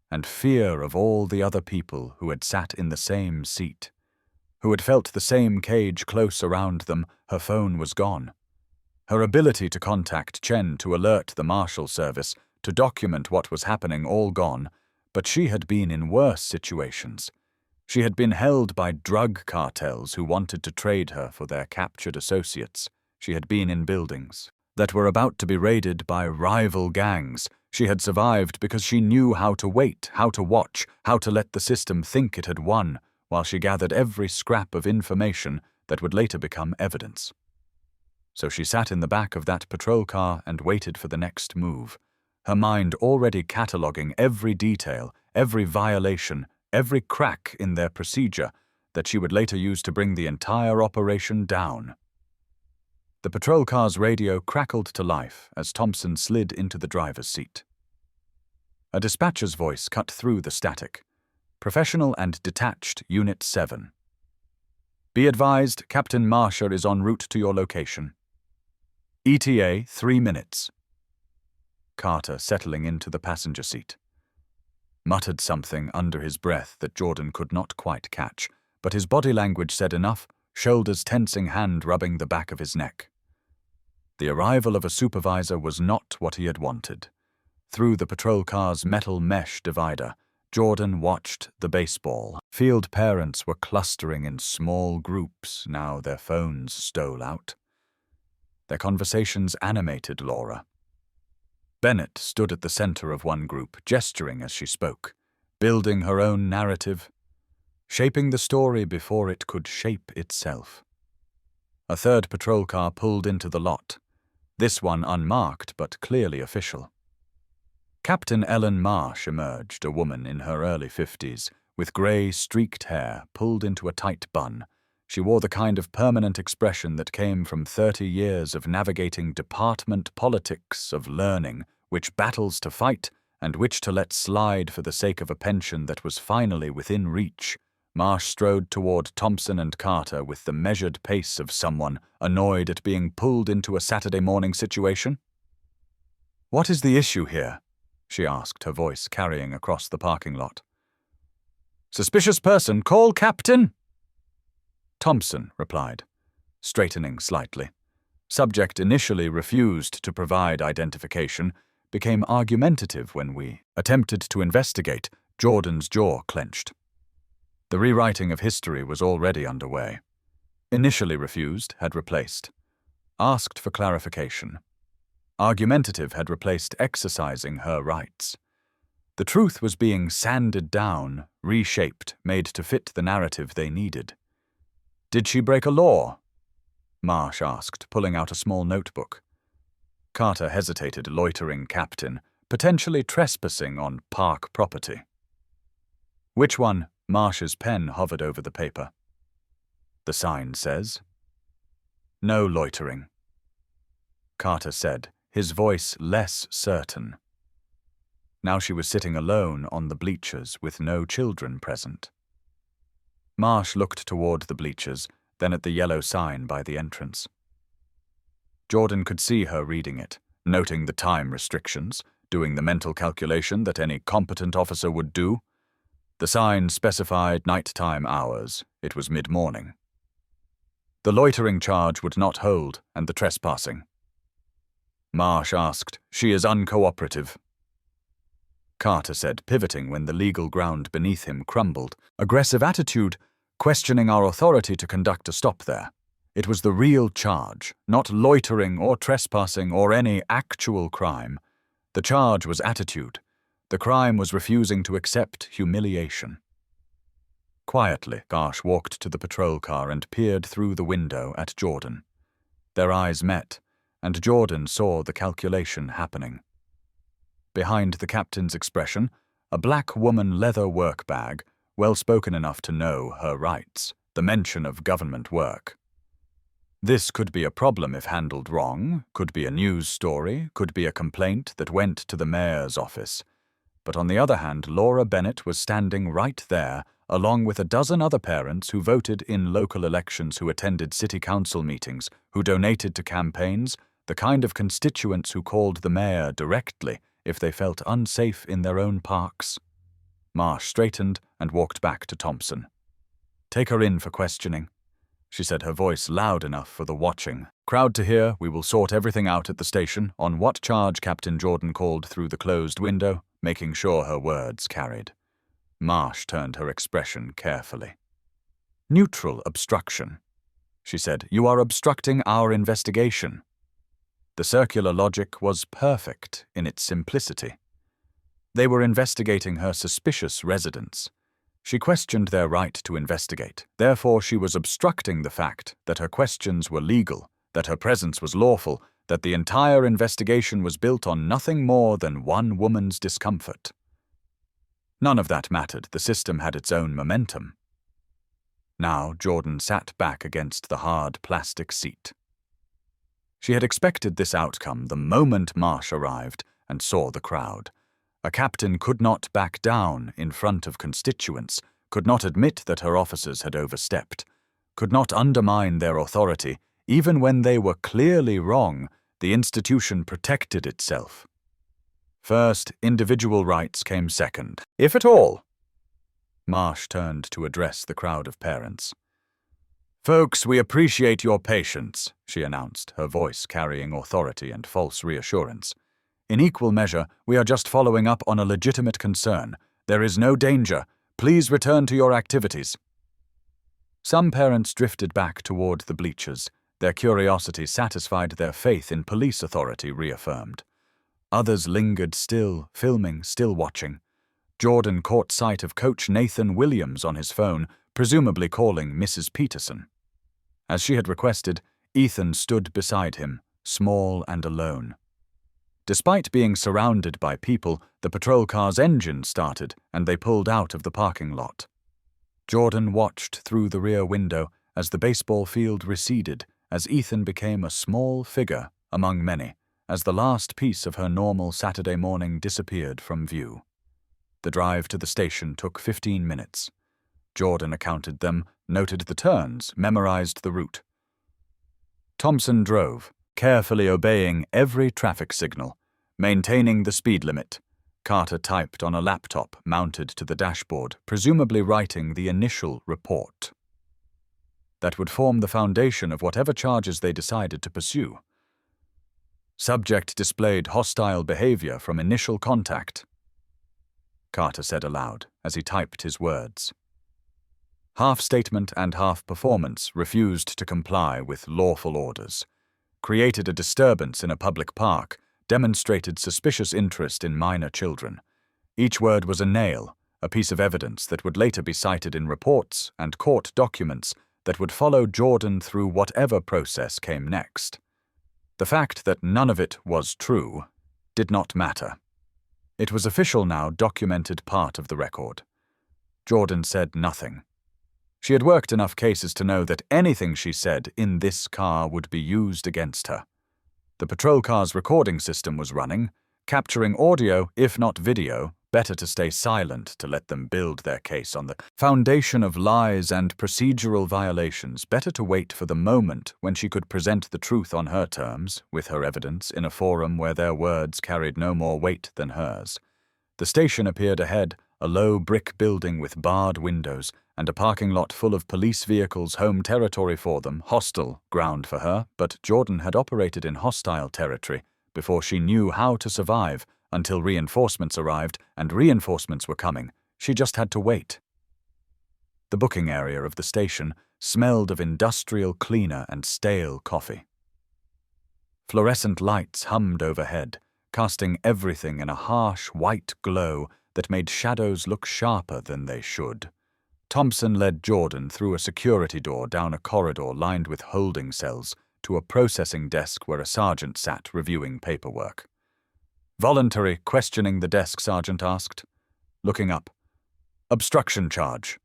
Speaker 1: and fear of all the other people who had sat in the same seat, who had felt the same cage close around them. Her phone was gone. Her ability to contact Chen to alert the Marshal Service, to document what was happening, all gone, but she had been in worse situations. She had been held by drug cartels who wanted to trade her for their captured associates. She had been in buildings that were about to be raided by rival gangs. She had survived because she knew how to wait, how to watch, how to let the system think it had won, while she gathered every scrap of information that would later become evidence. So she sat in the back of that patrol car and waited for the next move, her mind already cataloguing every detail, every violation, every crack in their procedure that she would later use to bring the entire operation down. The patrol car's radio crackled to life as Thompson slid into the driver's seat. A dispatcher's voice cut through the static. "Professional and detached, Unit 7. Be advised, Captain Marsha is en route to your location. ETA 3 minutes. Carter settling into the passenger seat. Muttered something under his breath that Jordan could not quite catch, but his body language said enough, shoulders tensing, hand rubbing the back of his neck. The arrival of a supervisor was not what he had wanted. Through the patrol car's metal mesh divider, Jordan watched the baseball. Field parents were clustering in small groups, now their phones stole out. Their conversations animated Laura. Bennett stood at the center of one group, gesturing as she spoke, building her own narrative, shaping the story before it could shape itself. A third patrol car pulled into the lot, this one unmarked but clearly official. Captain Ellen Marsh emerged, a woman in her early 50s, with grey, streaked hair pulled into a tight bun, She wore the kind of permanent expression that came from 30 years of navigating department politics, of learning which battles to fight and which to let slide for the sake of a pension that was finally within reach. Marsh strode toward Thompson and Carter with the measured pace of someone annoyed at being pulled into a Saturday morning situation. "What is the issue here?" she asked, her voice carrying across the parking lot. "Suspicious person, call Captain!" Thompson replied, straightening slightly. Subject initially refused to provide identification, became argumentative when we attempted to investigate. Jordan's jaw clenched. The rewriting of history was already underway. Initially refused had replaced. Asked for clarification. Argumentative had replaced exercising her rights. The truth was being sanded down, reshaped, made to fit the narrative they needed. "Did she break a law?" Marsh asked, pulling out a small notebook. Carter hesitated, loitering captain, potentially trespassing on park property. "Which one?" Marsh's pen hovered over the paper. "The sign says." "No loitering," Carter said, his voice less certain. Now she was sitting alone on the bleachers with no children present. Marsh looked toward the bleachers, then at the yellow sign by the entrance. Jordan could see her reading it, noting the time restrictions, doing the mental calculation that any competent officer would do. The sign specified nighttime hours. It was mid-morning. The loitering charge would not hold, and the trespassing. Marsh asked, "She is uncooperative." Carter said, pivoting when the legal ground beneath him crumbled. "Aggressive attitude, questioning our authority to conduct a stop there. It was the real charge, not loitering or trespassing or any actual crime. The charge was attitude. The crime was refusing to accept humiliation." Quietly, Marsh walked to the patrol car and peered through the window at Jordan. Their eyes met, and Jordan saw the calculation happening. Behind the captain's expression, a black woman leather work bag, well-spoken enough to know her rights, the mention of government work. This could be a problem if handled wrong, could be a news story, could be a complaint that went to the mayor's office. But on the other hand, Laura Bennett was standing right there, along with a dozen other parents who voted in local elections, who attended city council meetings, who donated to campaigns, the kind of constituents who called the mayor directly if they felt unsafe in their own parks. Marsh straightened and walked back to Thompson. "Take her in for questioning," she said, her voice loud enough for the watching crowd to hear. "We will sort everything out at the station." "On what charge?" Captain Jordan called through the closed window, making sure her words carried. Marsh turned her expression carefully. "Neutral obstruction," she said. "You are obstructing our investigation." The circular logic was perfect in its simplicity. They were investigating her suspicious residence. She questioned their right to investigate. Therefore, she was obstructing the fact that her questions were legal, that her presence was lawful, that the entire investigation was built on nothing more than one woman's discomfort. None of that mattered. The system had its own momentum. Now Jordan sat back against the hard plastic seat. She had expected this outcome the moment Marsh arrived and saw the crowd. A captain could not back down in front of constituents, could not admit that her officers had overstepped, could not undermine their authority. Even when they were clearly wrong, the institution protected itself. First, individual rights came second, if at all. Marsh turned to address the crowd of parents. "Folks, we appreciate your patience," she announced, her voice carrying authority and false reassurance. "In equal measure, we are just following up on a legitimate concern. There is no danger. Please return to your activities." Some parents drifted back toward the bleachers, their curiosity satisfied, their faith in police authority reaffirmed. Others lingered still, filming, still watching. Jordan caught sight of Coach Nathan Williams on his phone, presumably calling Mrs. Peterson. As she had requested, Ethan stood beside him, small and alone. Despite being surrounded by people, the patrol car's engine started and they pulled out of the parking lot. Jordan watched through the rear window as the baseball field receded, as Ethan became a small figure among many, as the last piece of her normal Saturday morning disappeared from view. The drive to the station took 15 minutes. Jordan accounted them, noted the turns, memorized the route. Thompson drove, carefully obeying every traffic signal, maintaining the speed limit. Carter typed on a laptop mounted to the dashboard, presumably writing the initial report. That would form the foundation of whatever charges they decided to pursue. Subject displayed hostile behavior from initial contact, Carter said aloud as he typed his words. Half statement and half performance refused to comply with lawful orders, created a disturbance in a public park, demonstrated suspicious interest in minor children. Each word was a nail, a piece of evidence that would later be cited in reports and court documents that would follow Jordan through whatever process came next. The fact that none of it was true did not matter. It was official now, documented part of the record. Jordan said nothing. She had worked enough cases to know that anything she said in this car would be used against her. The patrol car's recording system was running, capturing audio, if not video. Better to stay silent to let them build their case on the foundation of lies and procedural violations. Better to wait for the moment when she could present the truth on her terms, with her evidence, in a forum where their words carried no more weight than hers. The station appeared ahead, a low brick building with barred windows, and a parking lot full of police vehicles, home territory for them, hostile ground for her, but Jordan had operated in hostile territory before she knew how to survive, until reinforcements arrived, and reinforcements were coming. She just had to wait. The booking area of the station smelled of industrial cleaner and stale coffee. Fluorescent lights hummed overhead, casting everything in a harsh white glow that made shadows look sharper than they should. Thompson led Jordan through a security door down a corridor lined with holding cells to a processing desk where a sergeant sat reviewing paperwork. Voluntary questioning, the desk sergeant asked. Looking up. Obstruction charge,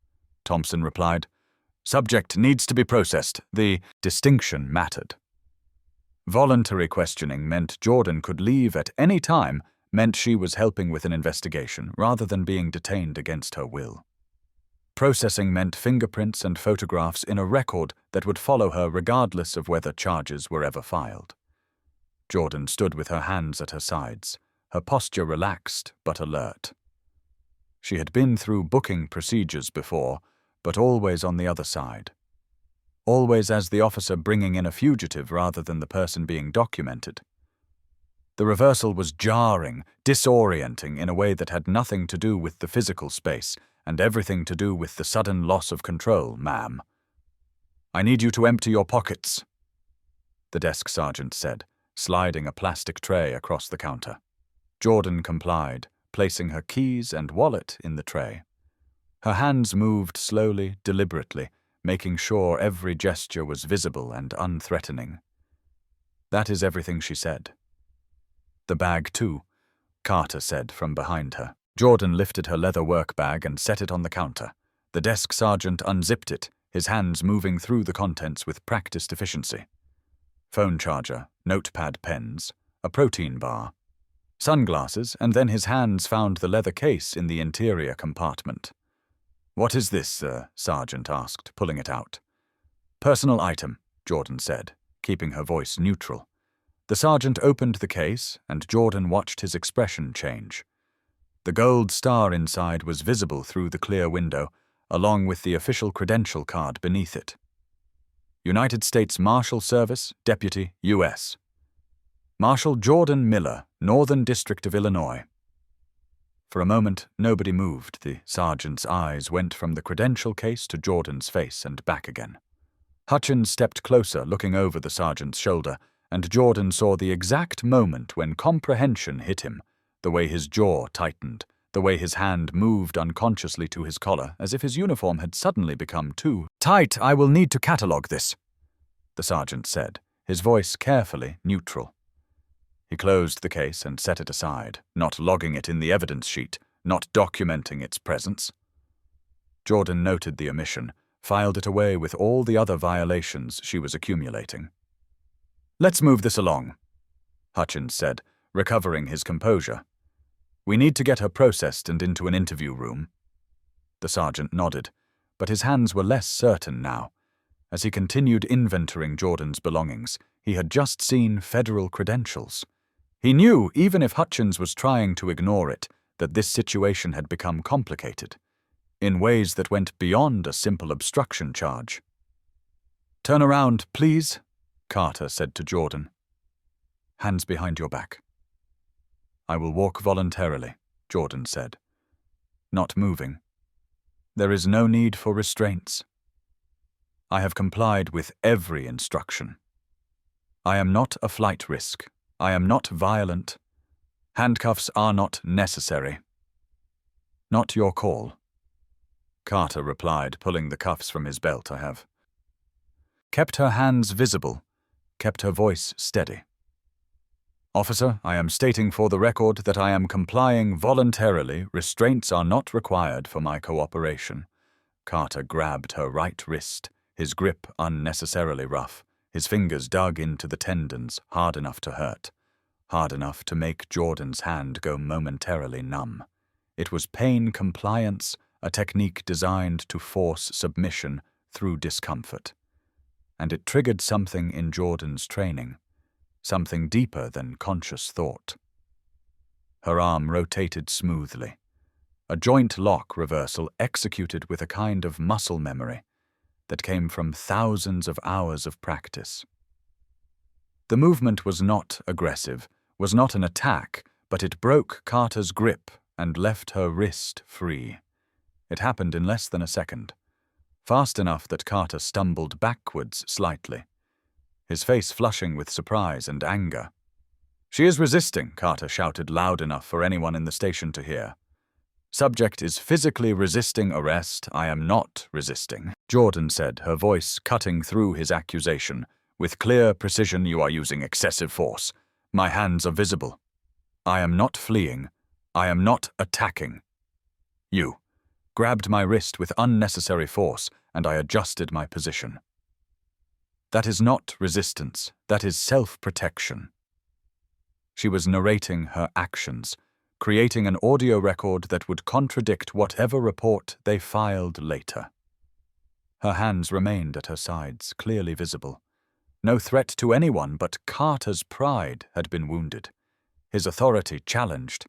Speaker 1: Thompson replied. Subject needs to be processed. The distinction mattered. Voluntary questioning meant Jordan could leave at any time, meant she was helping with an investigation rather than being detained against her will. Processing meant fingerprints and photographs in a record that would follow her regardless of whether charges were ever filed. Jordan stood with her hands at her sides, her posture relaxed but alert. She had been through booking procedures before, but always on the other side. Always as the officer bringing in a fugitive rather than the person being documented. The reversal was jarring, disorienting in a way that had nothing to do with the physical space and everything to do with the sudden loss of control, ma'am. I need you to empty your pockets, the desk sergeant said, sliding a plastic tray across the counter. Jordan complied, placing her keys and wallet in the tray. Her hands moved slowly, deliberately, making sure every gesture was visible and unthreatening. That is everything she said. The bag, too, Carter said from behind her. Jordan lifted her leather work bag and set it on the counter. The desk sergeant unzipped it, his hands moving through the contents with practiced efficiency. Phone charger, notepad pens, a protein bar, sunglasses, and then his hands found the leather case in the interior compartment. What is this, Sergeant asked, pulling it out. Personal item, Jordan said, keeping her voice neutral. The sergeant opened the case, and Jordan watched his expression change. The gold star inside was visible through the clear window, along with the official credential card beneath it. United States Marshal Service, Deputy, U.S. Marshal Jordan Miller, Northern District of Illinois. For a moment, nobody moved. The sergeant's eyes went from the credential case to Jordan's face and back again. Hutchins stepped closer, looking over the sergeant's shoulder, and Jordan saw the exact moment when comprehension hit him, the way his jaw tightened, the way his hand moved unconsciously to his collar, as if his uniform had suddenly become too tight. I will need to catalogue this, the sergeant said, his voice carefully neutral. He closed the case and set it aside, not logging it in the evidence sheet, not documenting its presence. Jordan noted the omission, filed it away with all the other violations she was accumulating. "Let's move this along," Hutchins said, recovering his composure. "We need to get her processed and into an interview room." The sergeant nodded, but his hands were less certain now. As he continued inventorying Jordan's belongings, he had just seen federal credentials. He knew, even if Hutchins was trying to ignore it, that this situation had become complicated, in ways that went beyond a simple obstruction charge. "Turn around, please," Carter said to Jordan. "Hands behind your back." "I will walk voluntarily," Jordan said, not moving. "There is no need for restraints. I have complied with every instruction. I am not a flight risk. I am not violent. Handcuffs are not necessary." "Not your call," Carter replied, pulling the cuffs from his belt. "I have kept her hands visible, kept her voice steady. Officer, I am stating for the record that I am complying voluntarily. Restraints are not required for my cooperation." Carter grabbed her right wrist, his grip unnecessarily rough, his fingers dug into the tendons, hard enough to hurt, hard enough to make Jordan's hand go momentarily numb. It was pain compliance, a technique designed to force submission through discomfort. And it triggered something in Jordan's training, something deeper than conscious thought. Her arm rotated smoothly, a joint lock reversal executed with a kind of muscle memory that came from thousands of hours of practice. The movement was not aggressive, was not an attack, but it broke Carter's grip and left her wrist free. It happened in less than a second, fast enough that Carter stumbled backwards slightly, his face flushing with surprise and anger. "She is resisting," Carter shouted loud enough for anyone in the station to hear. "Subject is physically resisting arrest. I am not resisting," Jordan said, her voice cutting through his accusation. "With clear precision, you are using excessive force. My hands are visible. I am not fleeing. I am not attacking. You grabbed my wrist with unnecessary force, and I adjusted my position. That is not resistance. That is self-protection." She was narrating her actions, creating an audio record that would contradict whatever report they filed later. Her hands remained at her sides, clearly visible. No threat to anyone, but Carter's pride had been wounded, his authority challenged,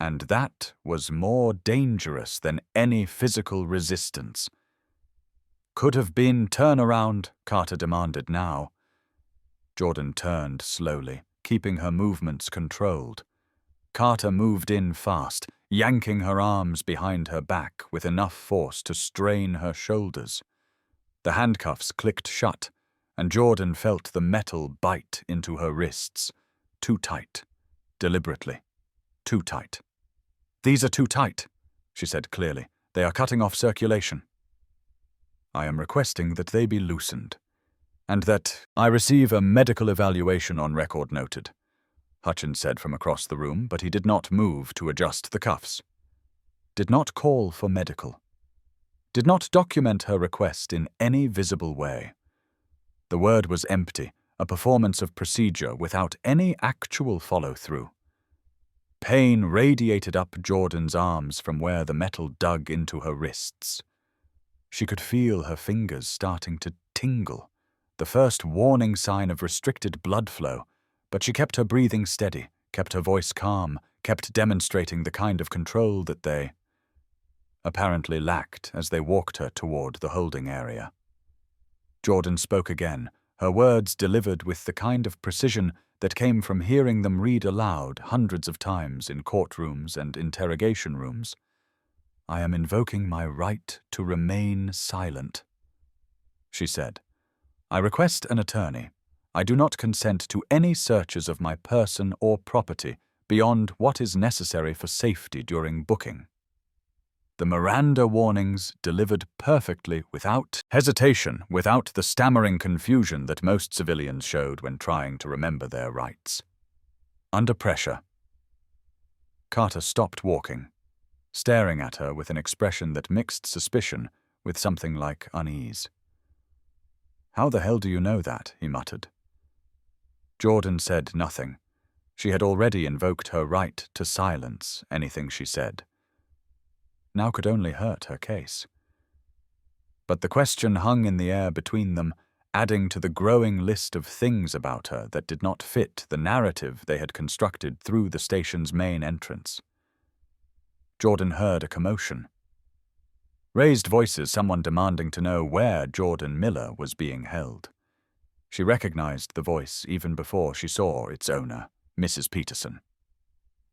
Speaker 1: and that was more dangerous than any physical resistance. "Could have been turn around," Carter demanded now. Jordan turned slowly, keeping her movements controlled. Carter moved in fast, yanking her arms behind her back with enough force to strain her shoulders. The handcuffs clicked shut, and Jordan felt the metal bite into her wrists. Too tight. Deliberately. Too tight. "These are too tight," she said clearly. "They are cutting off circulation. I am requesting that they be loosened, and that I receive a medical evaluation on record noted," Hutchins said from across the room, but he did not move to adjust the cuffs. Did not call for medical. Did not document her request in any visible way. The word was empty, a performance of procedure without any actual follow-through. Pain radiated up Jordan's arms from where the metal dug into her wrists. She could feel her fingers starting to tingle, the first warning sign of restricted blood flow, but she kept her breathing steady, kept her voice calm, kept demonstrating the kind of control that they apparently lacked as they walked her toward the holding area. Jordan spoke again, her words delivered with the kind of precision that came from hearing them read aloud hundreds of times in courtrooms and interrogation rooms. "I am invoking my right to remain silent," she said. "I request an attorney. I do not consent to any searches of my person or property beyond what is necessary for safety during booking." The Miranda warnings delivered perfectly, without hesitation, without the stammering confusion that most civilians showed when trying to remember their rights. Under pressure. Carter stopped walking, staring at her with an expression that mixed suspicion with something like unease. "How the hell do you know that?" he muttered. Jordan said nothing. She had already invoked her right to silence anything she said. Now could only hurt her case. But the question hung in the air between them, adding to the growing list of things about her that did not fit the narrative they had constructed through the station's main entrance. Jordan heard a commotion. Raised voices, someone demanding to know where Jordan Miller was being held. She recognized the voice even before she saw its owner, Mrs. Peterson.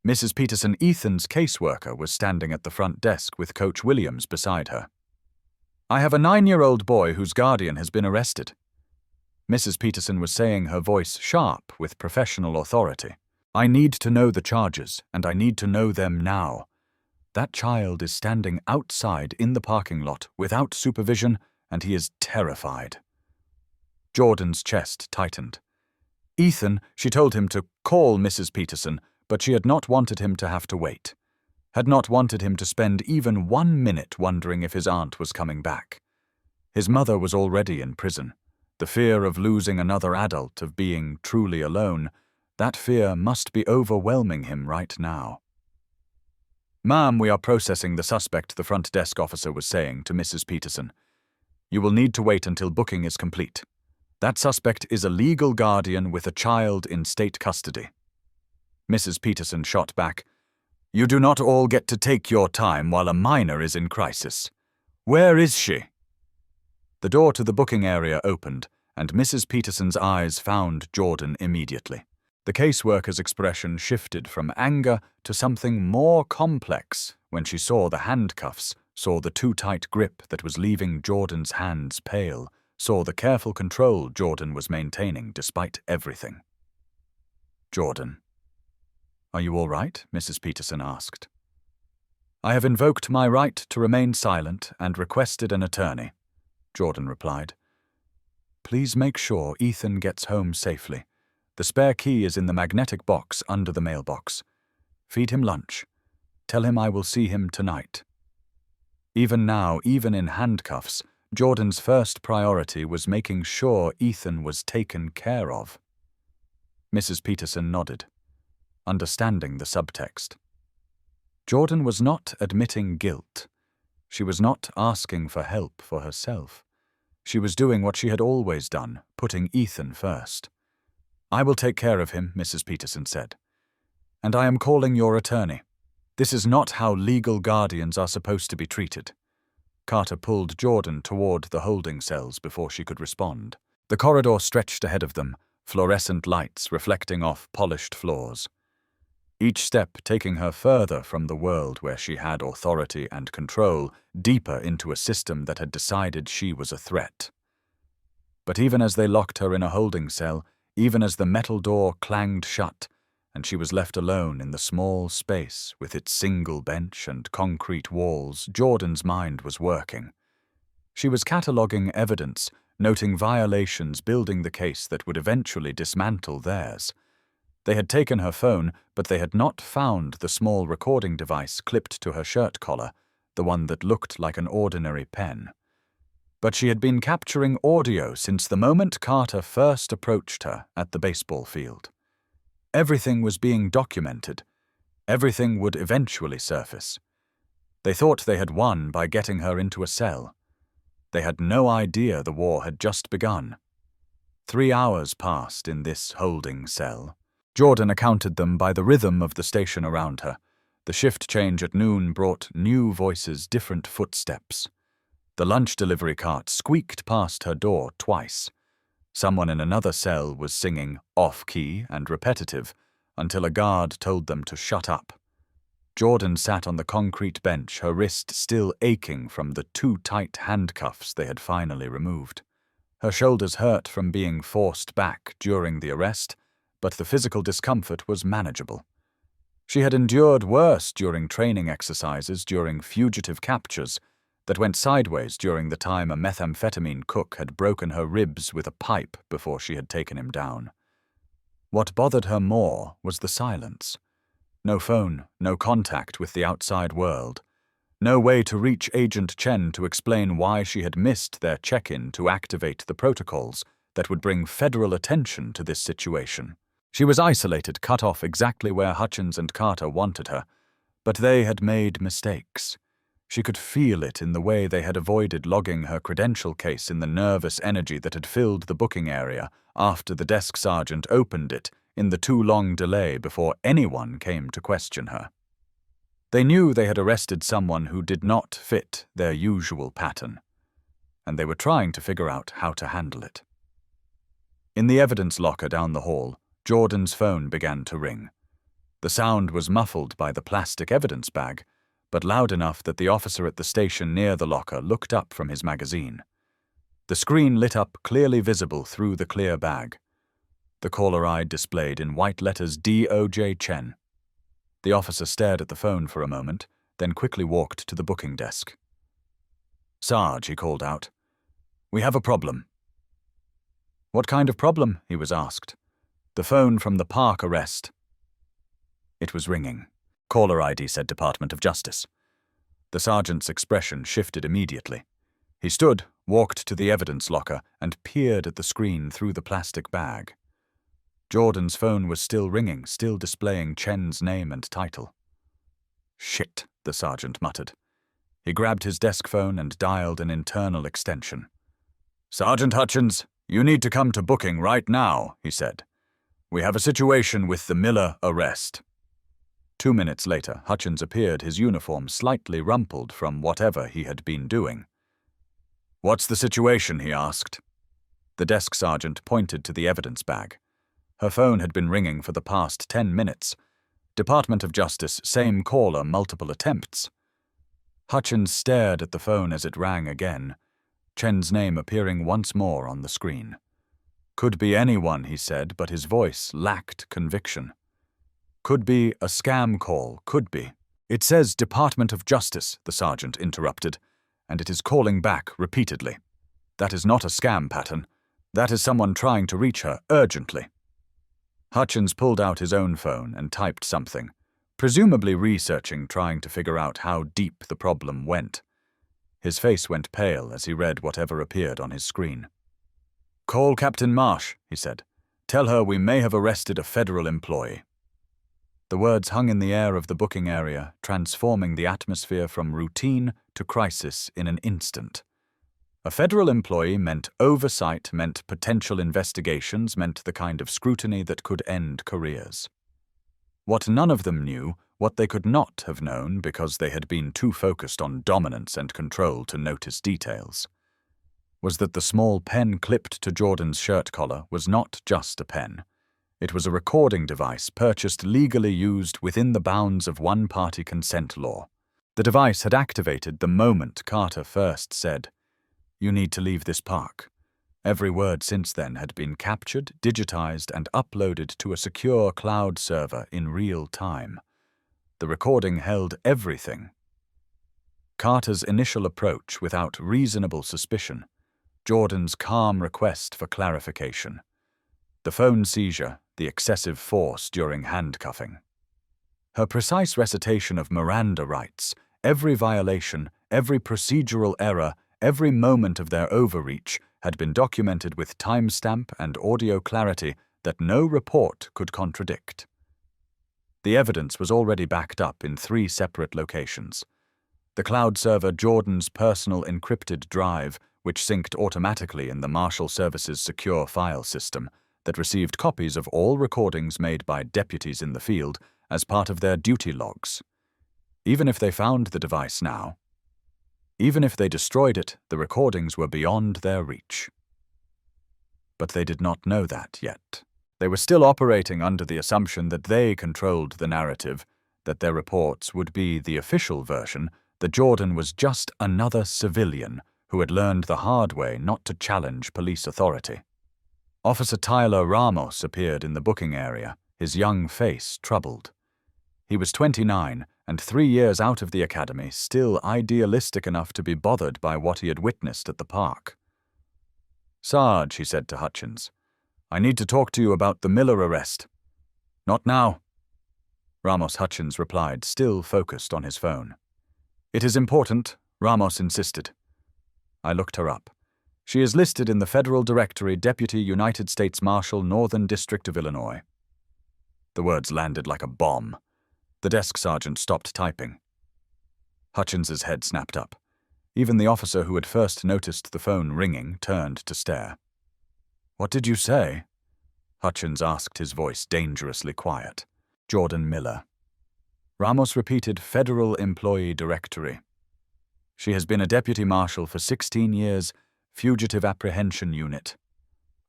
Speaker 1: Mrs. Peterson, Ethan's caseworker, was standing at the front desk with Coach Williams beside her. "I have a 9-year-old boy whose guardian has been arrested." Mrs. Peterson was saying, her voice sharp with professional authority. "I need to know the charges, and I need to know them now. That child is standing outside in the parking lot without supervision, and he is terrified." Jordan's chest tightened. Ethan, she told him to call Mrs. Peterson, but she had not wanted him to have to wait. Had not wanted him to spend even 1 minute wondering if his aunt was coming back. His mother was already in prison. The fear of losing another adult, of being truly alone, that fear must be overwhelming him right now. "Ma'am, we are processing the suspect," the front desk officer was saying to Mrs. Peterson. "You will need to wait until booking is complete. That suspect is a legal guardian with a child in state custody." Mrs. Peterson shot back, "You do not all get to take your time while a minor is in crisis. Where is she?" The door to the booking area opened, and Mrs. Peterson's eyes found Jordan immediately. The caseworker's expression shifted from anger to something more complex when she saw the handcuffs, saw the too tight grip that was leaving Jordan's hands pale, saw the careful control Jordan was maintaining despite everything. "Jordan, are you all right?" Mrs. Peterson asked. "I have invoked my right to remain silent and requested an attorney," Jordan replied. "Please make sure Ethan gets home safely. The spare key is in the magnetic box under the mailbox. Feed him lunch. Tell him I will see him tonight." Even now, even in handcuffs, Jordan's first priority was making sure Ethan was taken care of. Mrs. Peterson nodded, understanding the subtext. Jordan was not admitting guilt. She was not asking for help for herself. She was doing what she had always done, putting Ethan first. "I will take care of him," Mrs. Peterson said. "And I am calling your attorney. This is not how legal guardians are supposed to be treated." Carter pulled Jordan toward the holding cells before she could respond. The corridor stretched ahead of them, fluorescent lights reflecting off polished floors. Each step taking her further from the world where she had authority and control, deeper into a system that had decided she was a threat. But even as they locked her in a holding cell, even as the metal door clanged shut, and she was left alone in the small space with its single bench and concrete walls, Jordan's mind was working. She was cataloguing evidence, noting violations, building the case that would eventually dismantle theirs. They had taken her phone, but they had not found the small recording device clipped to her shirt collar, the one that looked like an ordinary pen. But she had been capturing audio since the moment Carter first approached her at the baseball field. Everything was being documented. Everything would eventually surface. They thought they had won by getting her into a cell. They had no idea the war had just begun. 3 hours passed in this holding cell. Jordan accounted them by the rhythm of the station around her. The shift change at noon brought new voices, different footsteps. The lunch delivery cart squeaked past her door twice. Someone in another cell was singing off-key and repetitive until a guard told them to shut up. Jordan sat on the concrete bench, her wrist still aching from the too tight handcuffs they had finally removed. Her shoulders hurt from being forced back during the arrest, but the physical discomfort was manageable. She had endured worse during training exercises, during fugitive captures, that went sideways during the time a methamphetamine cook had broken her ribs with a pipe before she had taken him down. What bothered her more was the silence. No phone, no contact with the outside world. No way to reach Agent Chen to explain why she had missed their check-in to activate the protocols that would bring federal attention to this situation. She was isolated, cut off exactly where Hutchins and Carter wanted her, but they had made mistakes. She could feel it in the way they had avoided logging her credential case in the nervous energy that had filled the booking area after the desk sergeant opened it in the too long delay before anyone came to question her. They knew they had arrested someone who did not fit their usual pattern, and they were trying to figure out how to handle it. In the evidence locker down the hall, Jordan's phone began to ring. The sound was muffled by the plastic evidence bag, but loud enough that the officer at the station near the locker looked up from his magazine. The screen lit up, clearly visible through the clear bag. The caller ID displayed in white letters D.O.J. Chen. The officer stared at the phone for a moment, then quickly walked to the booking desk. "Sarge," he called out, "we have a problem." "What kind of problem?" he was asked. "The phone from the park arrest." It was ringing. "Caller ID," said Department of Justice. The sergeant's expression shifted immediately. He stood, walked to the evidence locker, and peered at the screen through the plastic bag. Jordan's phone was still ringing, still displaying Chen's name and title. "Shit," the sergeant muttered. He grabbed his desk phone and dialed an internal extension. "Sergeant Hutchins, you need to come to booking right now," he said. "We have a situation with the Miller arrest." 2 minutes later, Hutchins appeared, his uniform slightly rumpled from whatever he had been doing. "What's the situation?" he asked. The desk sergeant pointed to the evidence bag. Her phone had been ringing for the past 10 minutes. Department of Justice, same caller, multiple attempts. Hutchins stared at the phone as it rang again, Chen's name appearing once more on the screen. "Could be anyone," he said, but his voice lacked conviction. "Could be a scam call, could be." "It says Department of Justice," the sergeant interrupted, "and it is calling back repeatedly. That is not a scam pattern. That is someone trying to reach her urgently." Hutchins pulled out his own phone and typed something, presumably researching, trying to figure out how deep the problem went. His face went pale as he read whatever appeared on his screen. "Call Captain Marsh," he said. "Tell her we may have arrested a federal employee." The words hung in the air of the booking area, transforming the atmosphere from routine to crisis in an instant. A federal employee meant oversight, meant potential investigations, meant the kind of scrutiny that could end careers. What none of them knew, what they could not have known because they had been too focused on dominance and control to notice details, was that the small pen clipped to Jordan's shirt collar was not just a pen. It was a recording device purchased legally used within the bounds of one-party consent law. The device had activated the moment Carter first said, "You need to leave this park." Every word since then had been captured, digitized, and uploaded to a secure cloud server in real time. The recording held everything. Carter's initial approach without reasonable suspicion, Jordan's calm request for clarification, the phone seizure, the excessive force during handcuffing. Her precise recitation of Miranda rights, every violation, every procedural error, every moment of their overreach had been documented with timestamp and audio clarity that no report could contradict. The evidence was already backed up in 3 separate locations. The cloud server Jordan's personal encrypted drive, which synced automatically in the Marshal Service's secure file system, that received copies of all recordings made by deputies in the field as part of their duty logs. Even if they found the device now, even if they destroyed it, the recordings were beyond their reach. But they did not know that yet. They were still operating under the assumption that they controlled the narrative, that their reports would be the official version, that Jordan was just another civilian who had learned the hard way not to challenge police authority. Officer Tyler Ramos appeared in the booking area, his young face troubled. He was 29 and 3 years out of the academy, still idealistic enough to be bothered by what he had witnessed at the park. "Sarge," he said to Hutchins, "I need to talk to you about the Miller arrest." "Not now," Ramos Hutchins replied, still focused on his phone. It is important, Ramos insisted. I looked her up. She is listed in the Federal Directory Deputy United States Marshal, Northern District of Illinois. The words landed like a bomb. The desk sergeant stopped typing. Hutchins's head snapped up. Even the officer who had first noticed the phone ringing turned to stare. "What did you say?" Hutchins asked, his voice dangerously quiet. "Jordan Miller." Ramos repeated, "Federal Employee Directory. She has been a deputy marshal for 16 years, Fugitive Apprehension Unit.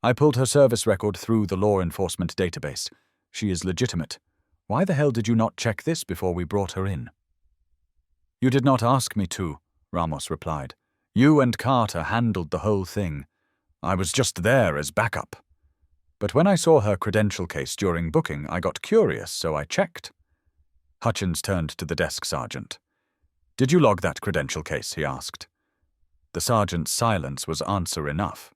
Speaker 1: I pulled her service record through the law enforcement database. She is legitimate. Why the hell did you not check this before we brought her in?" "You did not ask me to," Ramos replied. "You and Carter handled the whole thing. I was just there as backup. But when I saw her credential case during booking, I got curious, so I checked." Hutchins turned to the desk sergeant. "Did you log that credential case?" he asked. The sergeant's silence was answer enough.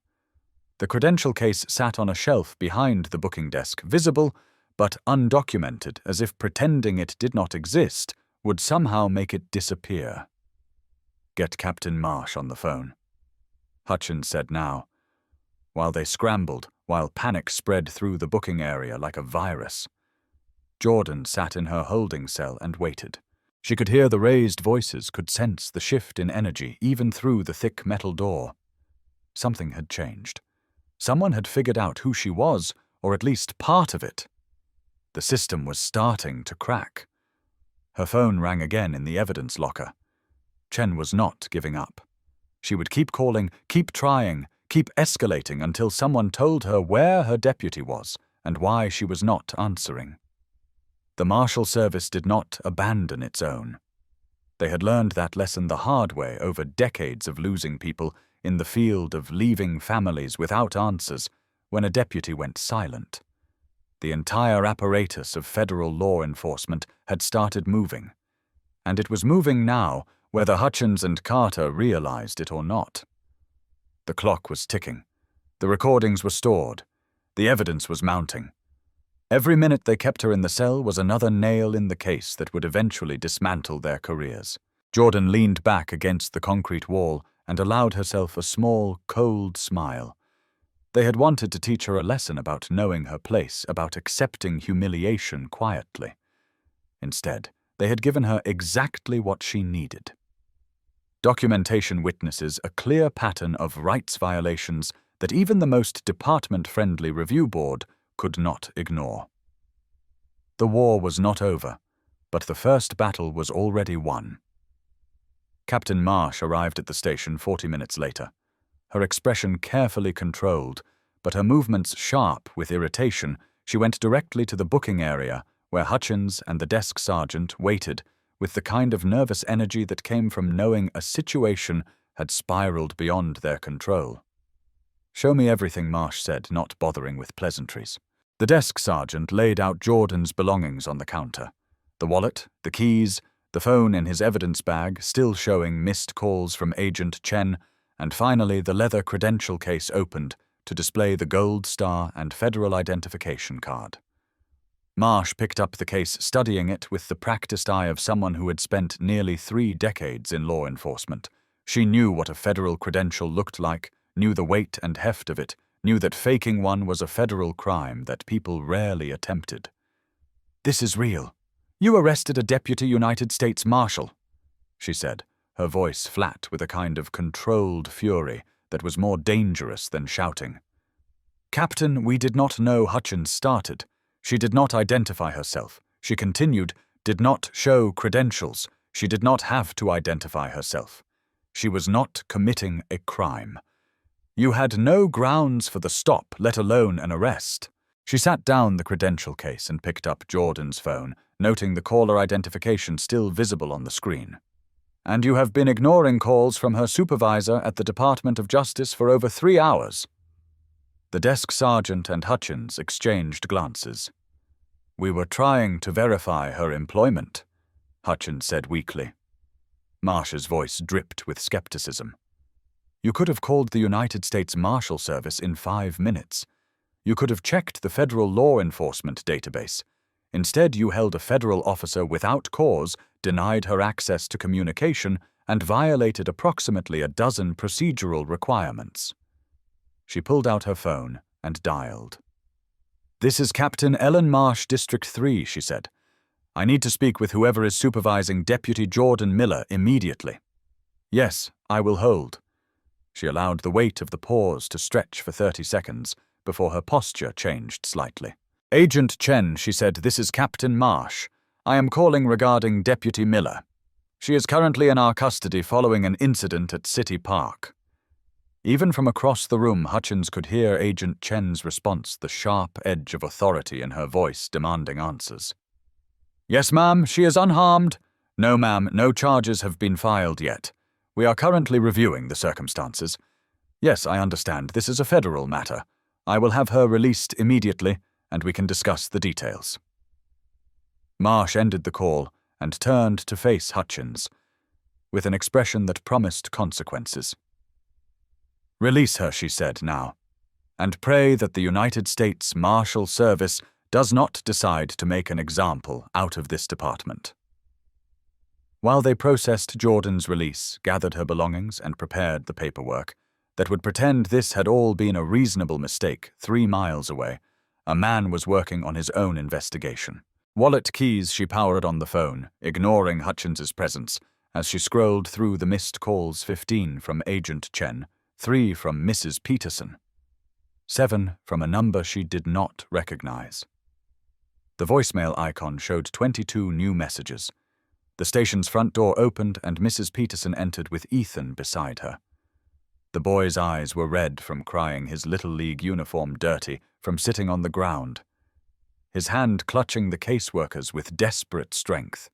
Speaker 1: The credential case sat on a shelf behind the booking desk, visible but undocumented, as if pretending it did not exist would somehow make it disappear. "Get Captain Marsh on the phone," Hutchins said now. While they scrambled, while panic spread through the booking area like a virus. Jordan sat in her holding cell and waited. She could hear the raised voices, could sense the shift in energy, even through the thick metal door. Something had changed. Someone had figured out who she was, or at least part of it. The system was starting to crack. Her phone rang again in the evidence locker. Chen was not giving up. She would keep calling, keep trying, keep escalating until someone told her where her deputy was and why she was not answering. The Marshal Service did not abandon its own. They had learned that lesson the hard way over decades of losing people in the field, of leaving families without answers when a deputy went silent. The entire apparatus of federal law enforcement had started moving, and it was moving now, whether Hutchins and Carter realized it or not. The clock was ticking. The recordings were stored. The evidence was mounting. Every minute they kept her in the cell was another nail in the case that would eventually dismantle their careers. Jordan leaned back against the concrete wall and allowed herself a small, cold smile. They had wanted to teach her a lesson about knowing her place, about accepting humiliation quietly. Instead, they had given her exactly what she needed. Documentation witnesses a clear pattern of rights violations that even the most department-friendly review board could not ignore. The war was not over, but the first battle was already won. Captain Marsh arrived at the station 40 minutes later, her expression carefully controlled, but her movements sharp with irritation. She went directly to the booking area, where Hutchins and the desk sergeant waited with the kind of nervous energy that came from knowing a situation had spiraled beyond their control. "Show me everything," Marsh said, not bothering with pleasantries. The desk sergeant laid out Jordan's belongings on the counter. The wallet, the keys, the phone in his evidence bag, still showing missed calls from Agent Chen, and finally the leather credential case opened to display the gold star and federal identification card. Marsh picked up the case, studying it with the practiced eye of someone who had spent nearly 3 decades in law enforcement. She knew what a federal credential looked like, knew the weight and heft of it, knew that faking one was a federal crime that people rarely attempted. "This is real. You arrested a deputy United States Marshal," she said, her voice flat with a kind of controlled fury that was more dangerous than shouting. "Captain, we did not know Hutchins started. She did not identify herself. She continued, did not show credentials. She did not have to identify herself. She was not committing a crime. You had no grounds for the stop, let alone an arrest." She sat down the credential case and picked up Jordan's phone, noting the caller identification still visible on the screen. "And you have been ignoring calls from her supervisor at the Department of Justice for over 3 hours. The desk sergeant and Hutchins exchanged glances. "We were trying to verify her employment," Hutchins said weakly. Marsh's voice dripped with skepticism. "You could have called the United States Marshal Service in 5 minutes. You could have checked the federal law enforcement database. Instead, you held a federal officer without cause, denied her access to communication, and violated approximately a dozen procedural requirements. She pulled out her phone and dialed. "This is Captain Ellen Marsh, District 3, she said. "I need to speak with whoever is supervising Deputy Jordan Miller immediately." "Yes, I will hold." She allowed the weight of the pause to stretch for 30 seconds before her posture changed slightly. "Agent Chen," she said, "this is Captain Marsh. I am calling regarding Deputy Miller. She is currently in our custody following an incident at City Park." Even from across the room, Hutchins could hear Agent Chen's response, the sharp edge of authority in her voice demanding answers. "Yes, ma'am, she is unharmed." "No, ma'am, no charges have been filed yet. We are currently reviewing the circumstances." "Yes, I understand. This is a federal matter. I will have her released immediately, and we can discuss the details." Marsh ended the call and turned to face Hutchins, with an expression that promised consequences. "Release her," she said now, "and pray that the United States Marshal Service does not decide to make an example out of this department." While they processed Jordan's release, gathered her belongings, and prepared the paperwork that would pretend this had all been a reasonable mistake 3 miles away, a man was working on his own investigation. Wallet keys she powered on the phone, ignoring Hutchins's presence, as she scrolled through the missed calls: 15 from Agent Chen, 3 from Mrs. Peterson, 7 from a number she did not recognize. The voicemail icon showed 22 new messages. The station's front door opened and Mrs. Peterson entered with Ethan beside her. The boy's eyes were red from crying, his Little League uniform dirty from sitting on the ground, his hand clutching the caseworker's with desperate strength.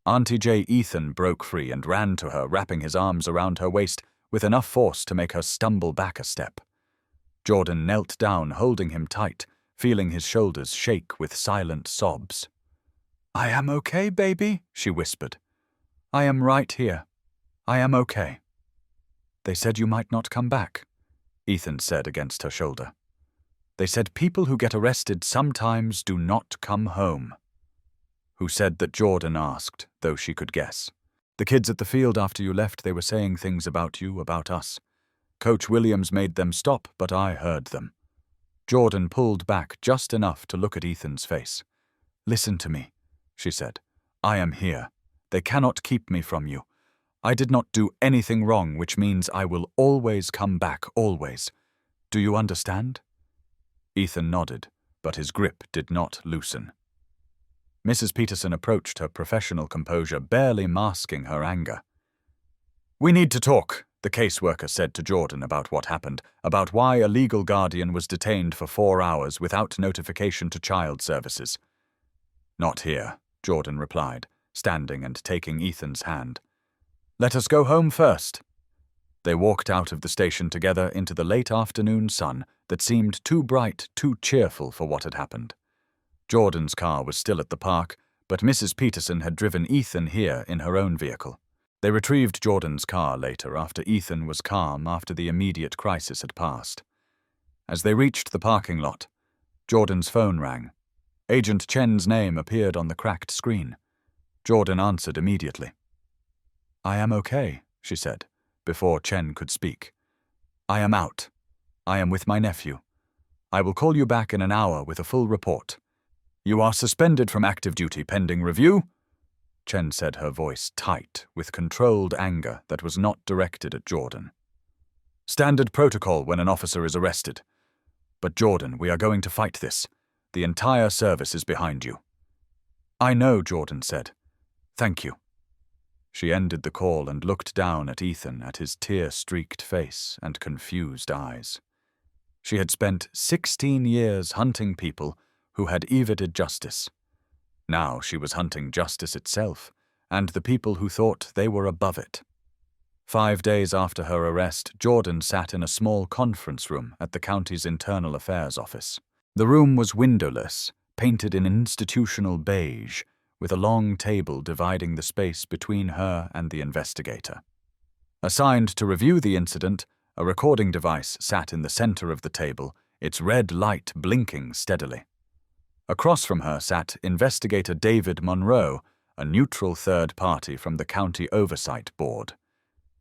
Speaker 1: Auntie J. Ethan broke free and ran to her, wrapping his arms around her waist with enough force to make her stumble back a step. Jordan knelt down, holding him tight, feeling his shoulders shake with silent sobs. "I am okay, baby," she whispered. "I am right here. I am okay." "They said you might not come back," Ethan said against her shoulder. "They said people who get arrested sometimes do not come home." "Who said that?" Jordan asked, though she could guess. "The kids at the field after you left, they were saying things about you, about us. Coach Williams made them stop, but I heard them." Jordan pulled back just enough to look at Ethan's face. "Listen to me," she said. "I am here. They cannot keep me from you. I did not do anything wrong, which means I will always come back, always. Do you understand?" Ethan nodded, but his grip did not loosen. Mrs. Peterson approached her professional composure, barely masking her anger. "We need to talk," the caseworker said to Jordan about what happened, about why a legal guardian was detained for 4 hours without notification to child services. "Not here," Jordan replied, standing and taking Ethan's hand. "Let us go home first." They walked out of the station together into the late afternoon sun that seemed too bright, too cheerful for what had happened. Jordan's car was still at the park, but Mrs. Peterson had driven Ethan here in her own vehicle. They retrieved Jordan's car later, after Ethan was calm after the immediate crisis had passed. As they reached the parking lot, Jordan's phone rang. Agent Chen's name appeared on the cracked screen. Jordan answered immediately. "I am okay," she said, before Chen could speak. "I am out. I am with my nephew. I will call you back in an hour with a full report. You are suspended from active duty pending review," Chen said, her voice tight with controlled anger that was not directed at Jordan. "Standard protocol when an officer is arrested. But Jordan, we are going to fight this. The entire service is behind you." "I know," Jordan said. "Thank you." She ended the call and looked down at Ethan, at his tear-streaked face and confused eyes. She had spent 16 years hunting people who had evaded justice. Now she was hunting justice itself, and the people who thought they were above it. 5 days after her arrest, Jordan sat in a small conference room at the county's internal affairs office. The room was windowless, painted in institutional beige, with a long table dividing the space between her and the investigator. Assigned to review the incident, a recording device sat in the center of the table, its red light blinking steadily. Across from her sat Investigator David Monroe, a neutral third party from the County Oversight Board.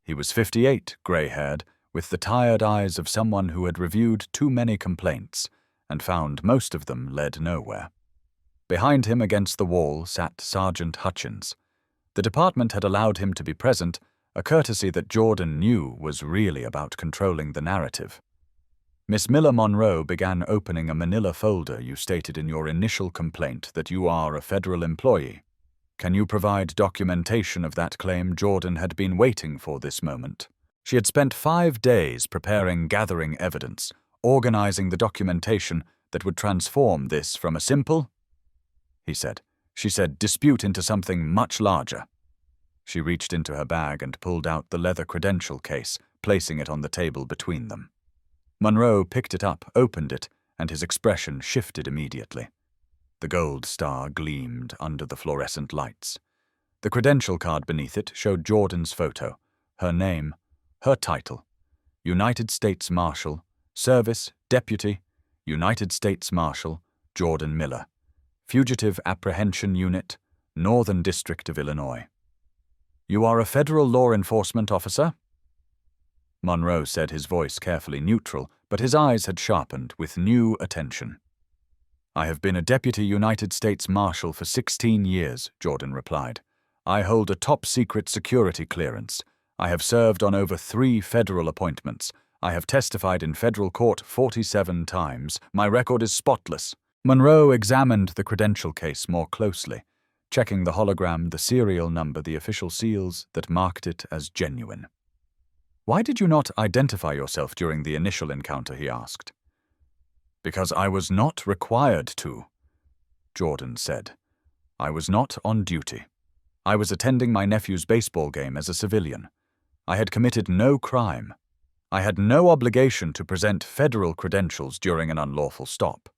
Speaker 1: He was 58, grey-haired, with the tired eyes of someone who had reviewed too many complaints and found most of them led nowhere. Behind him against the wall sat Sergeant Hutchins. The department had allowed him to be present, a courtesy that Jordan knew was really about controlling the narrative. Miss Miller Monroe began opening a manila folder. You stated in your initial complaint that you are a federal employee. Can you provide documentation of that claim? Jordan had been waiting for this moment. She had spent 5 days gathering evidence, organizing the documentation that would transform this from a simple, she said, dispute into something much larger. She reached into her bag and pulled out the leather credential case, placing it on the table between them. Monroe picked it up, opened it, and his expression shifted immediately. The gold star gleamed under the fluorescent lights. The credential card beneath it showed Jordan's photo, her name, her title, United States Marshal, Service, Deputy, United States Marshal, Jordan Miller, Fugitive Apprehension Unit, Northern District of Illinois. You are a federal law enforcement officer? Monroe said, his voice carefully neutral, but his eyes had sharpened with new attention. I have been a Deputy United States Marshal for 16 years, Jordan replied. I hold a top-secret security clearance. I have served on over 3 federal appointments. I have testified in federal court 47 times. My record is spotless. Monroe examined the credential case more closely, checking the hologram, the serial number, the official seals that marked it as genuine. Why did you not identify yourself during the initial encounter? He asked. Because I was not required to, Jordan said. I was not on duty. I was attending my nephew's baseball game as a civilian. I had committed no crime. I had no obligation to present federal credentials during an unlawful stop.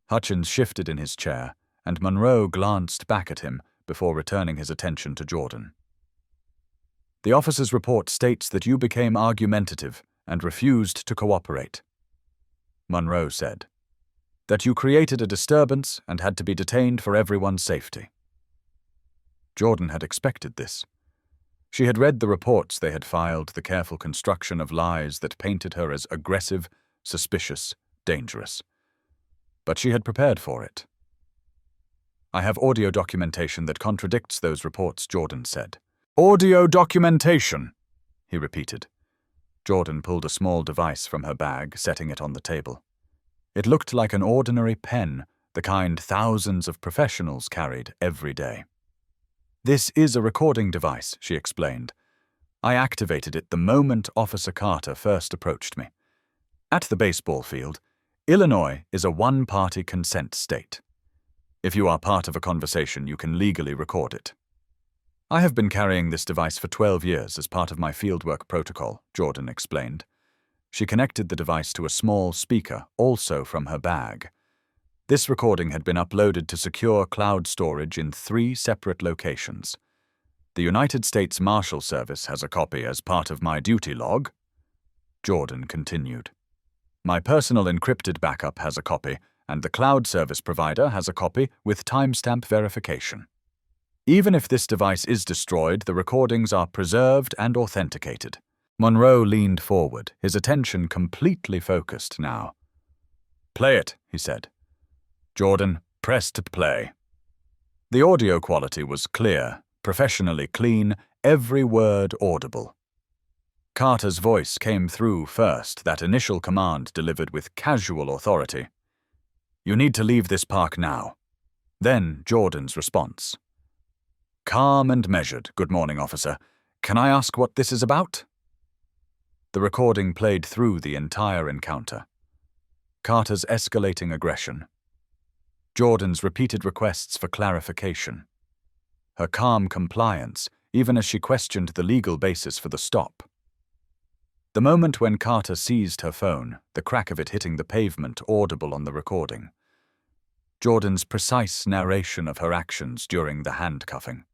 Speaker 1: Hutchins shifted in his chair, and Monroe glanced back at him before returning his attention to Jordan. The officer's report states that you became argumentative and refused to cooperate. Monroe said. That you created a disturbance and had to be detained for everyone's safety. Jordan had expected this. She had read the reports they had filed, the careful construction of lies that painted her as aggressive, suspicious, dangerous. But she had prepared for it. I have audio documentation that contradicts those reports, Jordan said. Audio documentation, he repeated. Jordan pulled a small device from her bag, setting it on the table. It looked like an ordinary pen, the kind thousands of professionals carried every day. This is a recording device, she explained. I activated it the moment Officer Carter first approached me. At the baseball field, Illinois is a one-party consent state. If you are part of a conversation, you can legally record it. I have been carrying this device for 12 years as part of my fieldwork protocol, Jordan explained. She connected the device to a small speaker, also from her bag. This recording had been uploaded to secure cloud storage in 3 separate locations. The United States Marshal Service has a copy as part of my duty log. Jordan continued. My personal encrypted backup has a copy, and the cloud service provider has a copy with timestamp verification. Even if this device is destroyed, the recordings are preserved and authenticated. Monroe leaned forward, his attention completely focused now. Play it, he said. Jordan pressed play. The audio quality was clear, professionally clean, every word audible. Carter's voice came through first, that initial command delivered with casual authority. You need to leave this park now. Then Jordan's response. Calm and measured, good morning, officer. Can I ask what this is about? The recording played through the entire encounter. Carter's escalating aggression. Jordan's repeated requests for clarification. Her calm compliance, even as she questioned the legal basis for the stop. The moment when Carter seized her phone, the crack of it hitting the pavement audible on the recording. Jordan's precise narration of her actions during the handcuffing.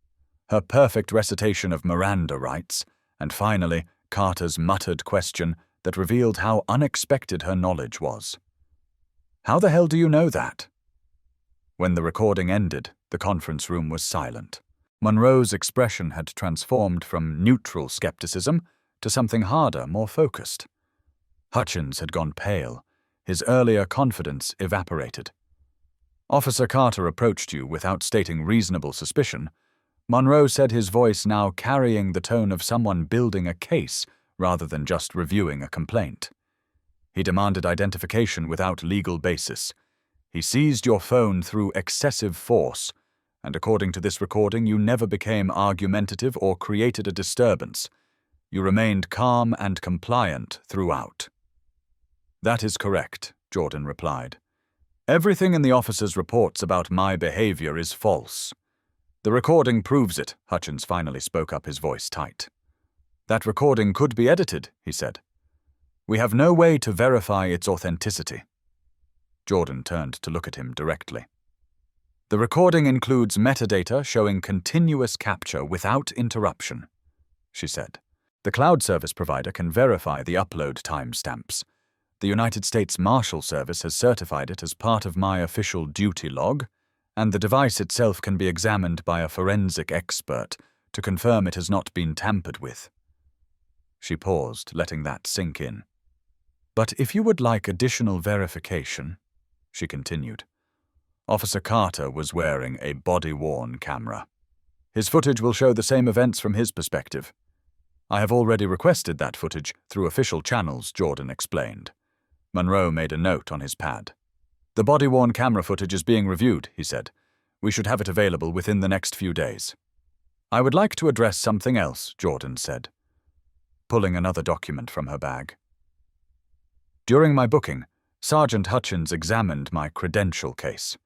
Speaker 1: Her perfect recitation of Miranda rights, and finally, Carter's muttered question that revealed how unexpected her knowledge was. How the hell do you know that? When the recording ended, the conference room was silent. Monroe's expression had transformed from neutral skepticism to something harder, more focused. Hutchins had gone pale. His earlier confidence evaporated. "Officer Carter approached you without stating reasonable suspicion," Monroe said, his voice now carrying the tone of someone building a case rather than just reviewing a complaint. "He demanded identification without legal basis. He seized your phone through excessive force, and according to this recording, you never became argumentative or created a disturbance. You remained calm and compliant throughout." "That is correct," Jordan replied. "Everything in the officer's reports about my behavior is false." "The recording proves it," Hutchins finally spoke up, his voice tight. "That recording could be edited," he said. "We have no way to verify its authenticity." Jordan turned to look at him directly. "The recording includes metadata showing continuous capture without interruption," she said. "The cloud service provider can verify the upload timestamps. The United States Marshal Service has certified it as part of my official duty log, and the device itself can be examined by a forensic expert to confirm it has not been tampered with." She paused, letting that sink in. "But if you would like additional verification," she continued, "Officer Carter was wearing a body-worn camera. His footage will show the same events from his perspective. I have already requested that footage through official channels," Jordan explained. Monroe made a note on his pad. "The body-worn camera footage is being reviewed," he said. "We should have it available within the next few days." "I would like to address something else," Jordan said, pulling another document from her bag. "During my booking, Sergeant Hutchins examined my credential case.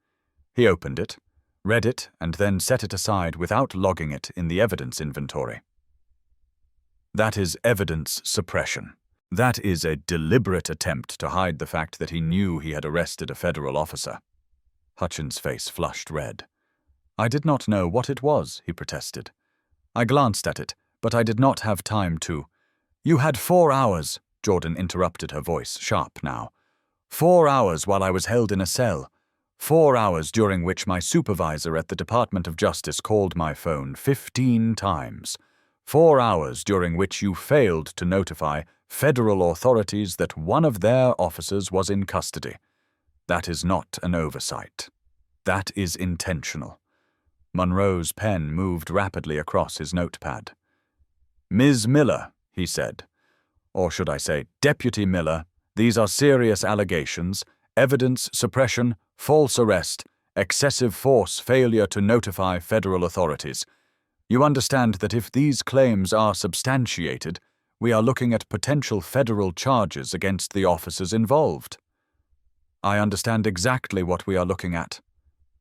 Speaker 1: He opened it, read it, and then set it aside without logging it in the evidence inventory. That is evidence suppression. That is a deliberate attempt to hide the fact that he knew he had arrested a federal officer." Hutchins' face flushed red. "I did not know what it was," he protested. "I glanced at it, but I did not have time to—" "You had 4 hours," Jordan interrupted, her voice sharp now. "4 hours while I was held in a cell. 4 hours during which my supervisor at the Department of Justice called my phone 15 times. 4 hours during which you failed to notify federal authorities that one of their officers was in custody. That is not an oversight. That is intentional." Monroe's pen moved rapidly across his notepad. "Ms. Miller," he said, "or should I say Deputy Miller, these are serious allegations, evidence suppression, false arrest, excessive force failure to notify federal authorities. You understand that if these claims are substantiated, we are looking at potential federal charges against the officers involved." "I understand exactly what we are looking at,"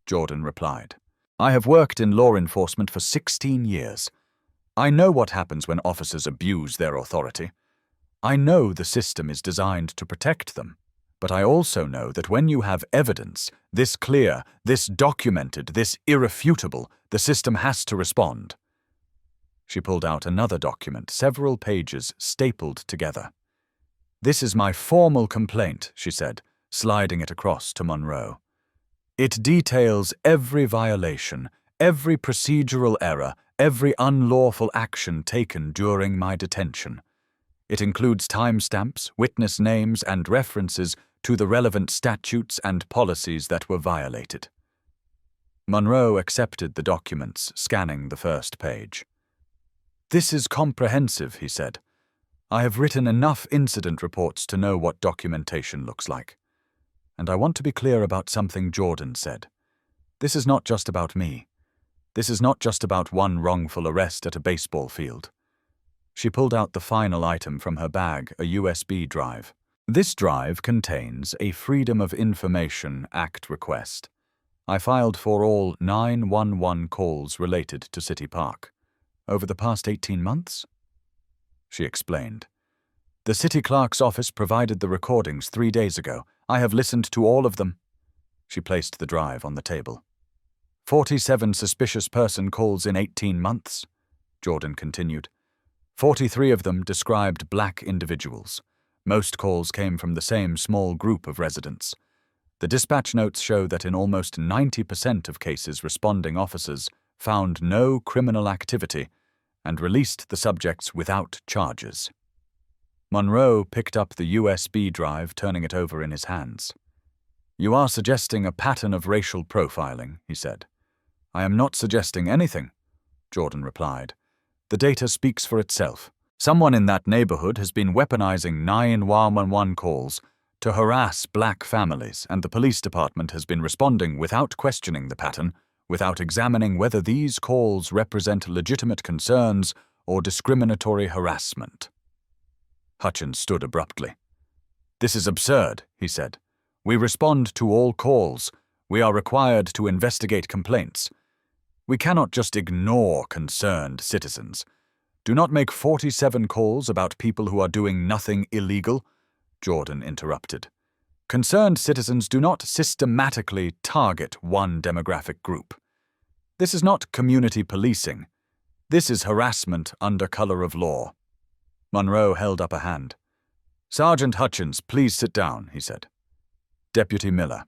Speaker 1: Jordan replied. "I have worked in law enforcement for 16 years. I know what happens when officers abuse their authority. I know the system is designed to protect them, but I also know that when you have evidence, this clear, this documented, this irrefutable, the system has to respond." She pulled out another document, several pages stapled together. "This is my formal complaint," she said, sliding it across to Monroe. "It details every violation, every procedural error, every unlawful action taken during my detention. It includes timestamps, witness names, and references to the relevant statutes and policies that were violated." Monroe accepted the documents, scanning the first page. "This is comprehensive," he said. "I have written enough incident reports to know what documentation looks like. And I want to be clear about something Jordan said. This is not just about me. This is not just about one wrongful arrest at a baseball field." She pulled out the final item from her bag, a USB drive. "This drive contains a Freedom of Information Act request. I filed for all 911 calls related to City Park. Over the past 18 months? She explained. "The city clerk's office provided the recordings 3 days ago. I have listened to all of them." She placed the drive on the table. 47 suspicious person calls in 18 months, Jordan continued. 43 of them described black individuals. Most calls came from the same small group of residents. The dispatch notes show that in almost 90% of cases, responding officers found no criminal activity and released the subjects without charges. Monroe picked up the USB drive, turning it over in his hands. "You are suggesting a pattern of racial profiling," he said. "I am not suggesting anything," Jordan replied. "The data speaks for itself. Someone in that neighborhood has been weaponizing 911 calls to harass black families, and the police department has been responding without questioning the pattern, without examining whether these calls represent legitimate concerns or discriminatory harassment." Hutchins stood abruptly. "This is absurd," he said. "We respond to all calls. We are required to investigate complaints. We cannot just ignore concerned citizens. Do not make 47 calls about people who are doing nothing illegal," Jordan interrupted. "Concerned citizens do not systematically target one demographic group. This is not community policing. This is harassment under color of law." Monroe held up a hand. "Sergeant Hutchins, please sit down," he said. "Deputy Miller,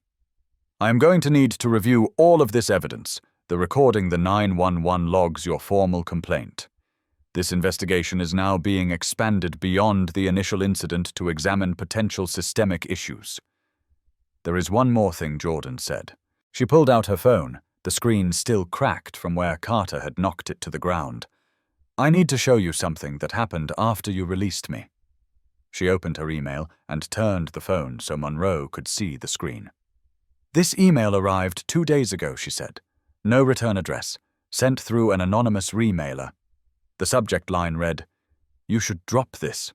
Speaker 1: I am going to need to review all of this evidence, the recording the 911 logs, your formal complaint. This investigation is now being expanded beyond the initial incident to examine potential systemic issues." "There is one more thing," Jordan said. She pulled out her phone, the screen still cracked from where Carter had knocked it to the ground. "I need to show you something that happened after you released me." She opened her email and turned the phone so Monroe could see the screen. "This email arrived 2 days ago," she said. "No return address. Sent through an anonymous remailer. The subject line read, 'You should drop this.'"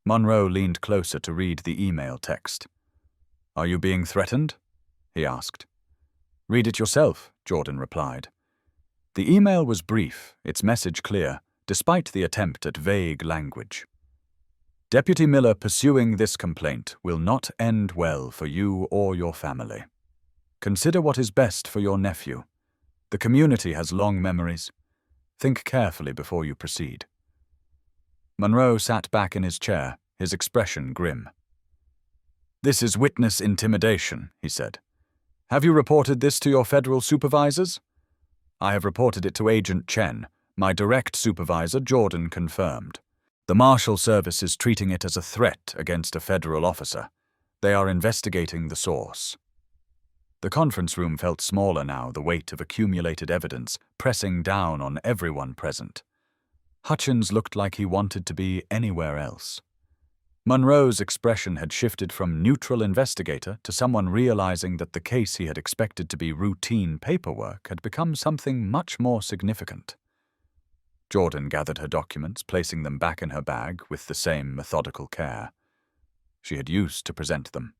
Speaker 1: Monroe leaned closer to read the email text. "Are you being threatened?" he asked. "Read it yourself," Jordan replied. The email was brief, its message clear, despite the attempt at vague language. "Deputy Miller pursuing this complaint will not end well for you or your family. Consider what is best for your nephew. The community has long memories. Think carefully before you proceed." Monroe sat back in his chair, his expression grim. "This is witness intimidation," he said. "Have you reported this to your federal supervisors?" "I have reported it to Agent Chen. My direct supervisor, Jordan, confirmed. The Marshal Service is treating it as a threat against a federal officer. They are investigating the source." The conference room felt smaller now, the weight of accumulated evidence pressing down on everyone present. Hutchins looked like he wanted to be anywhere else. Monroe's expression had shifted from neutral investigator to someone realizing that the case he had expected to be routine paperwork had become something much more significant. Jordan gathered her documents, placing them back in her bag with the same methodical care. She had used to present them.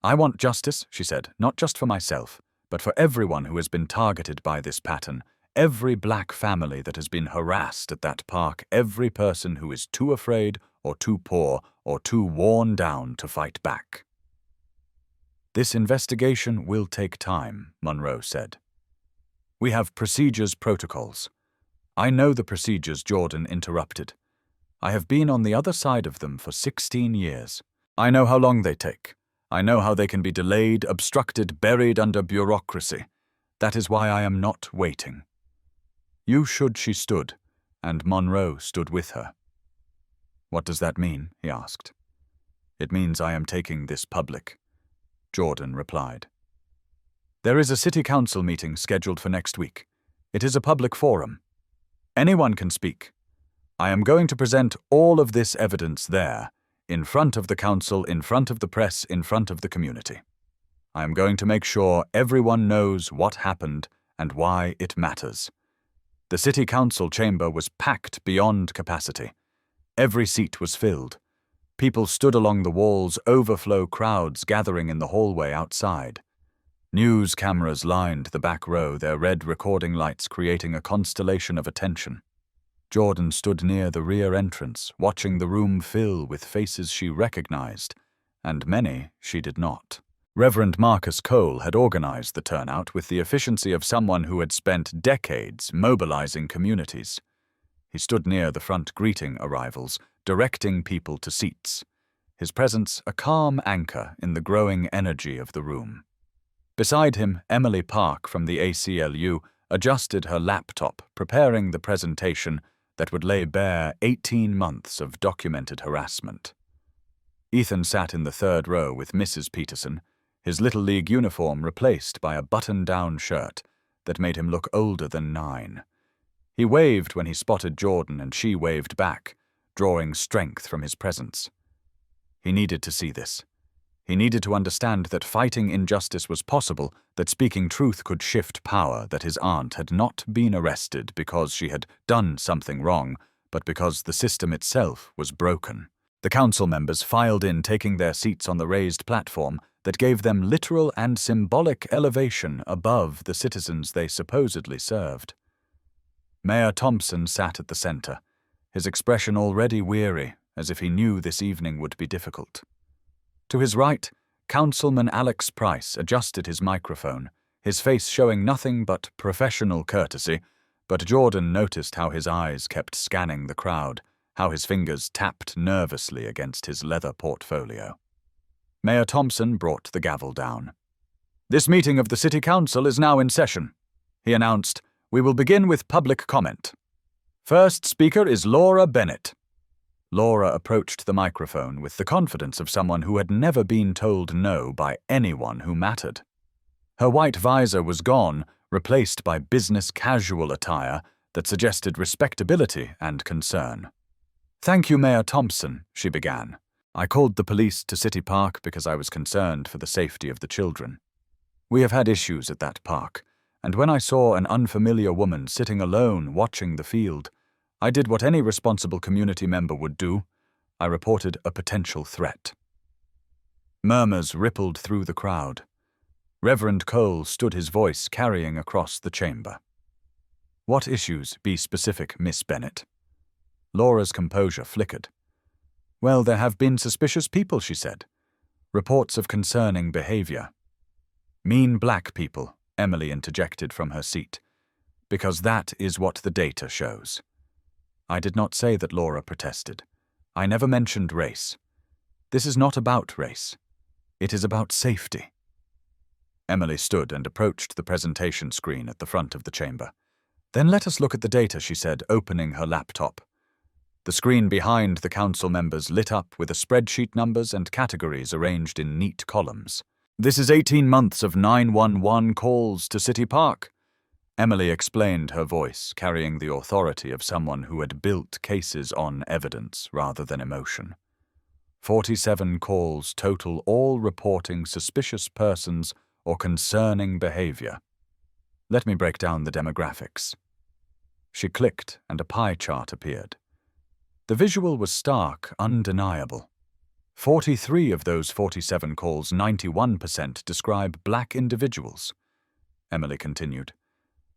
Speaker 1: "I want justice," she said, "not just for myself, but for everyone who has been targeted by this pattern, every black family that has been harassed at that park, every person who is too afraid or too poor or too worn down to fight back." "This investigation will take time," Monroe said. "We have procedures, protocols." "I know the procedures," Jordan interrupted. "I have been on the other side of them for 16 years. I know how long they take. I know how they can be delayed, obstructed, buried under bureaucracy. That is why I am not waiting." "You should," she stood, and Monroe stood with her. "What does that mean?" he asked. "It means I am taking this public," Jordan replied. "There is a city council meeting scheduled for next week. It is a public forum. Anyone can speak. I am going to present all of this evidence there, in front of the council, in front of the press, in front of the community. I am going to make sure everyone knows what happened and why it matters." The city council chamber was packed beyond capacity. Every seat was filled. People stood along the walls, overflow crowds gathering in the hallway outside. News cameras lined the back row, their red recording lights creating a constellation of attention. Jordan stood near the rear entrance, watching the room fill with faces she recognized, and many she did not. Reverend Marcus Cole had organized the turnout with the efficiency of someone who had spent decades mobilizing communities. He stood near the front greeting arrivals, directing people to seats. his presence a calm anchor in the growing energy of the room. Beside him, Emily Park from the ACLU adjusted her laptop, preparing the presentation that would lay bare 18 months of documented harassment. Ethan sat in the third row with Mrs. Peterson, his Little League uniform replaced by a button-down shirt that made him look older than 9. He waved when he spotted Jordan, and she waved back, drawing strength from his presence. He needed to see this. He needed to understand that fighting injustice was possible, that speaking truth could shift power, that his aunt had not been arrested because she had done something wrong, but because the system itself was broken. The council members filed in, taking their seats on the raised platform that gave them literal and symbolic elevation above the citizens they supposedly served. Mayor Thompson sat at the center, his expression already weary, as if he knew this evening would be difficult. To his right, Councilman Alex Price adjusted his microphone, his face showing nothing but professional courtesy, but Jordan noticed how his eyes kept scanning the crowd, how his fingers tapped nervously against his leather portfolio. Mayor Thompson brought the gavel down. "This meeting of the City Council is now in session," he announced. "We will begin with public comment. First speaker is Laura Bennett." Laura approached the microphone with the confidence of someone who had never been told no by anyone who mattered. Her white visor was gone, replaced by business casual attire that suggested respectability and concern. "Thank you, Mayor Thompson," she began. "I called the police to City Park because I was concerned for the safety of the children. We have had issues at that park, and when I saw an unfamiliar woman sitting alone watching the field, I did what any responsible community member would do. I reported a potential threat." Murmurs rippled through the crowd. Reverend Cole stood, his voice carrying across the chamber. "What issues? Be specific, Miss Bennett." Laura's composure flickered. "Well, there have been suspicious people," she said. "Reports of concerning behavior." "Mean black people," Emily interjected from her seat. "Because that is what the data shows." I did not say that, Laura protested. "I never mentioned race. This is not about race. It is about safety." Emily stood and approached the presentation screen at the front of the chamber. "Then let us look at the data," she said, opening her laptop. The screen behind the council members lit up with a spreadsheet, numbers and categories arranged in neat columns. "This is 18 months of 911 calls to City Park," Emily explained, her voice carrying the authority of someone who had built cases on evidence rather than emotion. 47 calls total, all reporting suspicious persons or concerning behavior. Let me break down the demographics. She clicked and a pie chart appeared. The visual was stark, undeniable. 43 of those 47 calls, 91%, describe black individuals. Emily continued.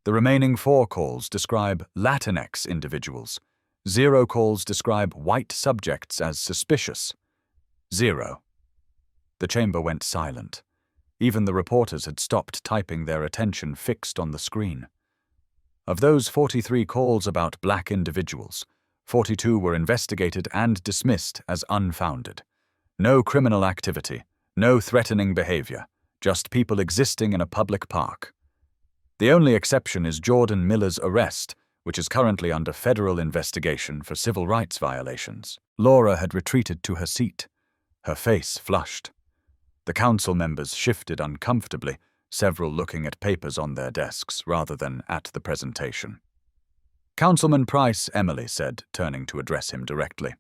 Speaker 1: The remaining 4 calls describe Latinx individuals. 0 calls describe white subjects as suspicious. 0. The chamber went silent. Even the reporters had stopped typing, their attention fixed on the screen. Of those 43 calls about black individuals, 42 were investigated and dismissed as unfounded. No criminal activity, no threatening behavior, just people existing in a public park. The only exception is Jordan Miller's arrest, which is currently under federal investigation for civil rights violations. Laura had retreated to her seat. Her face flushed. The council members shifted uncomfortably, several looking at papers on their desks rather than at the presentation. "Councilman Price," Emily said, turning to address him directly.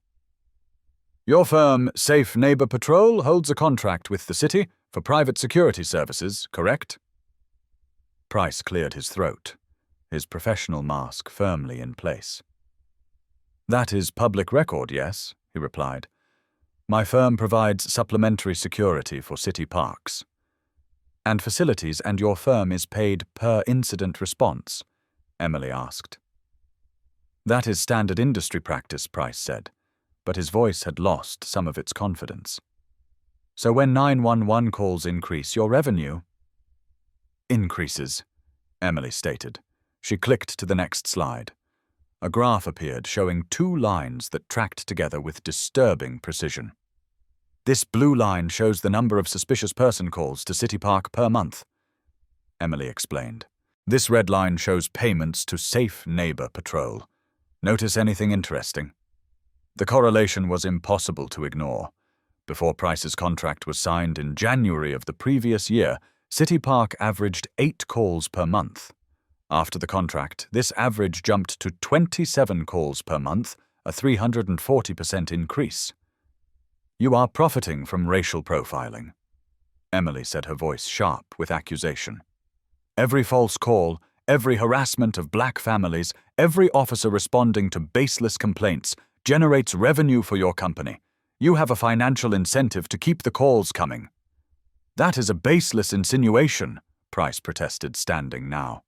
Speaker 1: "Your firm, Safe Neighbor Patrol, holds a contract with the city for private security services, correct?" Price cleared his throat, his professional mask firmly in place. "That is public record, yes," he replied. "My firm provides supplementary security for city parks and facilities, and your firm is paid per incident response?" Emily asked. "That is standard industry practice," Price said, but his voice had lost some of its confidence. "So when 911 calls increase, your revenue?" "Increases," Emily stated. She clicked to the next slide. A graph appeared showing 2 lines that tracked together with disturbing precision. This blue line shows the number of suspicious person calls to City Park per month, Emily explained. This red line shows payments to Safe Neighbor Patrol. Notice anything interesting? The correlation was impossible to ignore. Before Price's contract was signed in January of the previous year, City Park averaged 8 calls per month. After the contract, this average jumped to 27 calls per month, a 340% increase. You are profiting from racial profiling, Emily said, her voice sharp with accusation. Every false call, every harassment of black families, every officer responding to baseless complaints generates revenue for your company. You have a financial incentive to keep the calls coming. That is a baseless insinuation, Price protested, standing now.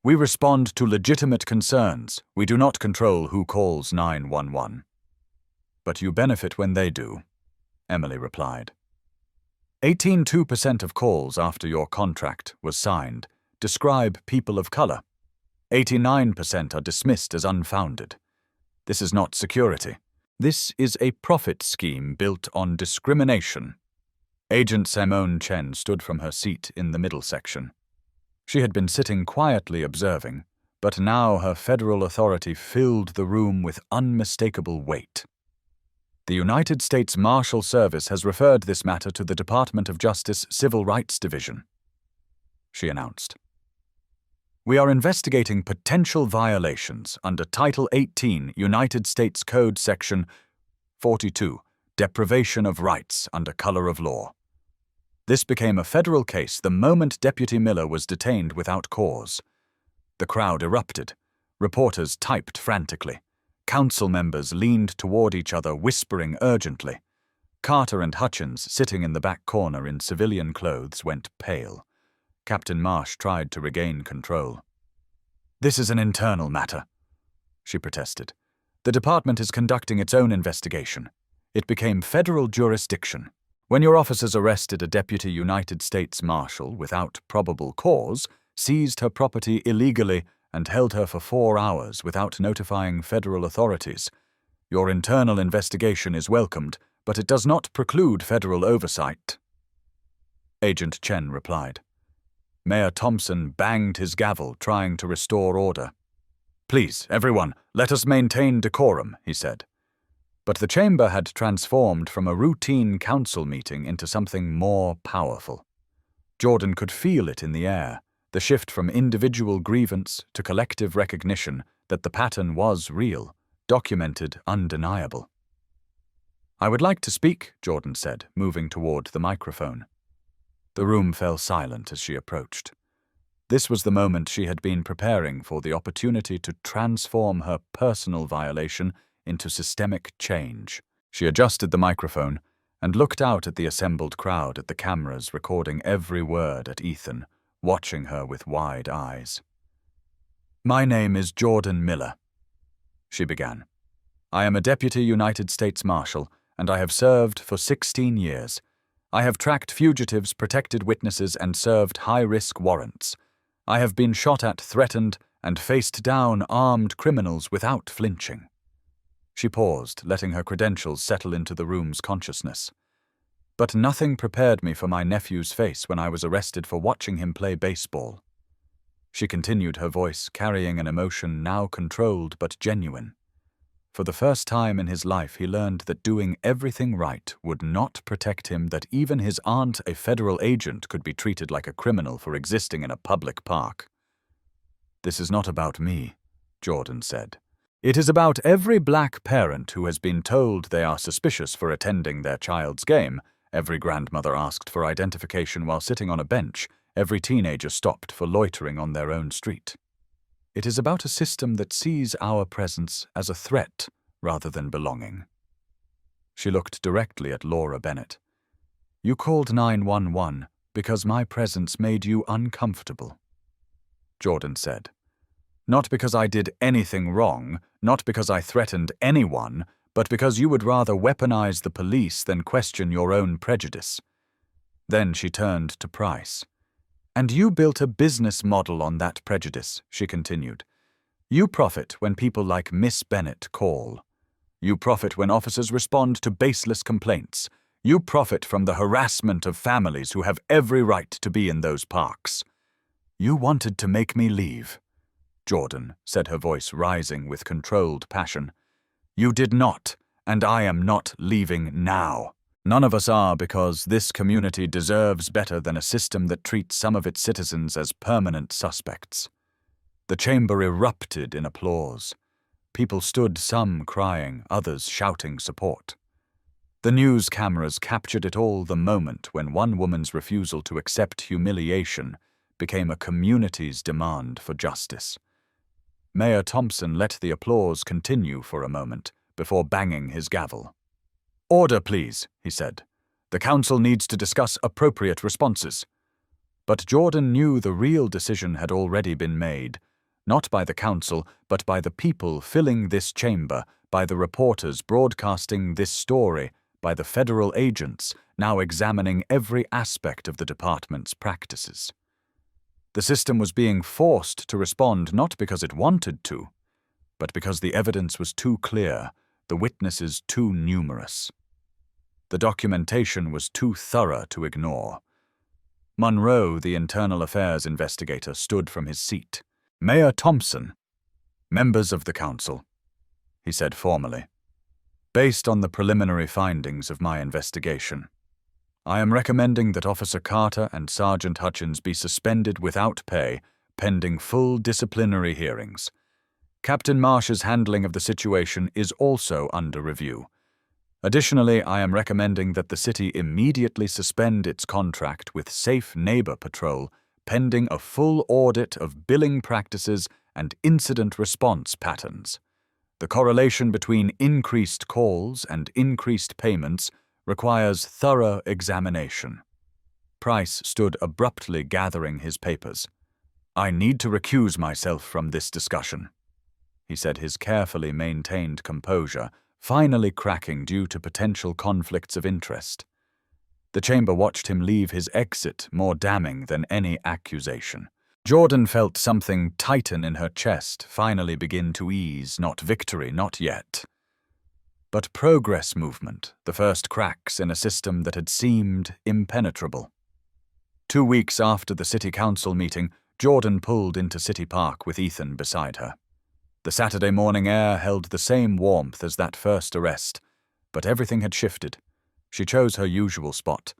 Speaker 1: We respond to legitimate concerns. We do not control who calls 911. But you benefit when they do, Emily replied. 18.2% of calls after your contract was signed describe people of color. 89% are dismissed as unfounded. This is not security. This is a profit scheme built on discrimination. Agent Simone Chen stood from her seat in the middle section. She had been sitting quietly observing, but now her federal authority filled the room with unmistakable weight. The United States Marshal Service has referred this matter to the Department of Justice Civil Rights Division, she announced. We are investigating potential violations under Title 18 United States Code Section 42, Deprivation of Rights under Color of Law. This became a federal case the moment Deputy Miller was detained without cause. The crowd erupted. Reporters typed frantically. Council members leaned toward each other, whispering urgently. Carter and Hutchins, sitting in the back corner in civilian clothes, went pale. Captain Marsh tried to regain control. This is an internal matter, she protested. The department is conducting its own investigation. It became federal jurisdiction. When your officers arrested a deputy United States Marshal without probable cause, seized her property illegally, and held her for 4 hours without notifying federal authorities, your internal investigation is welcomed, but it does not preclude federal oversight. Agent Chen replied. Mayor Thompson banged his gavel, trying to restore order. Please, everyone, let us maintain decorum, he said. But the chamber had transformed from a routine council meeting into something more powerful. Jordan could feel it in the air, the shift from individual grievance to collective recognition that the pattern was real, documented, undeniable. I would like to speak, Jordan said, moving toward the microphone. The room fell silent as she approached. This was the moment she had been preparing for, the opportunity to transform her personal violation into systemic change. She adjusted the microphone and looked out at the assembled crowd, at the cameras recording every word, at Ethan, watching her with wide eyes. My name is Jordan Miller, she began. I am a Deputy United States Marshal, and I have served for 16 years. I have tracked fugitives, protected witnesses, and served high-risk warrants. I have been shot at, threatened, and faced down armed criminals without flinching. She paused, letting her credentials settle into the room's consciousness. But nothing prepared me for my nephew's face when I was arrested for watching him play baseball. She continued, her voice carrying an emotion now controlled but genuine. For the first time in his life, he learned that doing everything right would not protect him, that even his aunt, a federal agent, could be treated like a criminal for existing in a public park. This is not about me, Jordan said. It is about every black parent who has been told they are suspicious for attending their child's game, every grandmother asked for identification while sitting on a bench, every teenager stopped for loitering on their own street. It is about a system that sees our presence as a threat rather than belonging. She looked directly at Laura Bennett. You called 911 because my presence made you uncomfortable, Jordan said. Not because I did anything wrong, not because I threatened anyone, but because you would rather weaponize the police than question your own prejudice. Then she turned to Price. And you built a business model on that prejudice, she continued. You profit when people like Miss Bennett call. You profit when officers respond to baseless complaints. You profit from the harassment of families who have every right to be in those parks. You wanted to make me leave, Jordan said, her voice rising with controlled passion. You did not, and I am not leaving now. None of us are, because this community deserves better than a system that treats some of its citizens as permanent suspects. The chamber erupted in applause. People stood, some crying, others shouting support. The news cameras captured it all the moment when one woman's refusal to accept humiliation became a community's demand for justice. Mayor Thompson let the applause continue for a moment before banging his gavel. Order, please, he said. The council needs to discuss appropriate responses. But Jordan knew the real decision had already been made, not by the council, but by the people filling this chamber, by the reporters broadcasting this story, by the federal agents now examining every aspect of the department's practices. The system was being forced to respond not because it wanted to, but because the evidence was too clear, the witnesses too numerous. The documentation was too thorough to ignore. Monroe, the internal affairs investigator, stood from his seat. Mayor Thompson, members of the council, he said formally. Based on the preliminary findings of my investigation, I am recommending that Officer Carter and Sergeant Hutchins be suspended without pay, pending full disciplinary hearings. Captain Marsh's handling of the situation is also under review. Additionally, I am recommending that the city immediately suspend its contract with Safe Neighbor Patrol, pending a full audit of billing practices and incident response patterns. The correlation between increased calls and increased payments requires thorough examination. Price stood abruptly gathering his papers. I need to recuse myself from this discussion, he said, his carefully maintained composure finally cracking due to potential conflicts of interest. The chamber watched him leave his exit more damning than any accusation. Jordan felt something tighten in her chest, finally begin to ease, not victory, not yet. But progress movement, the first cracks in a system that had seemed impenetrable. 2 weeks after the city council meeting, Jordan pulled into City Park with Ethan beside her. The Saturday morning air held the same warmth as that first arrest, but everything had shifted. She chose her usual spot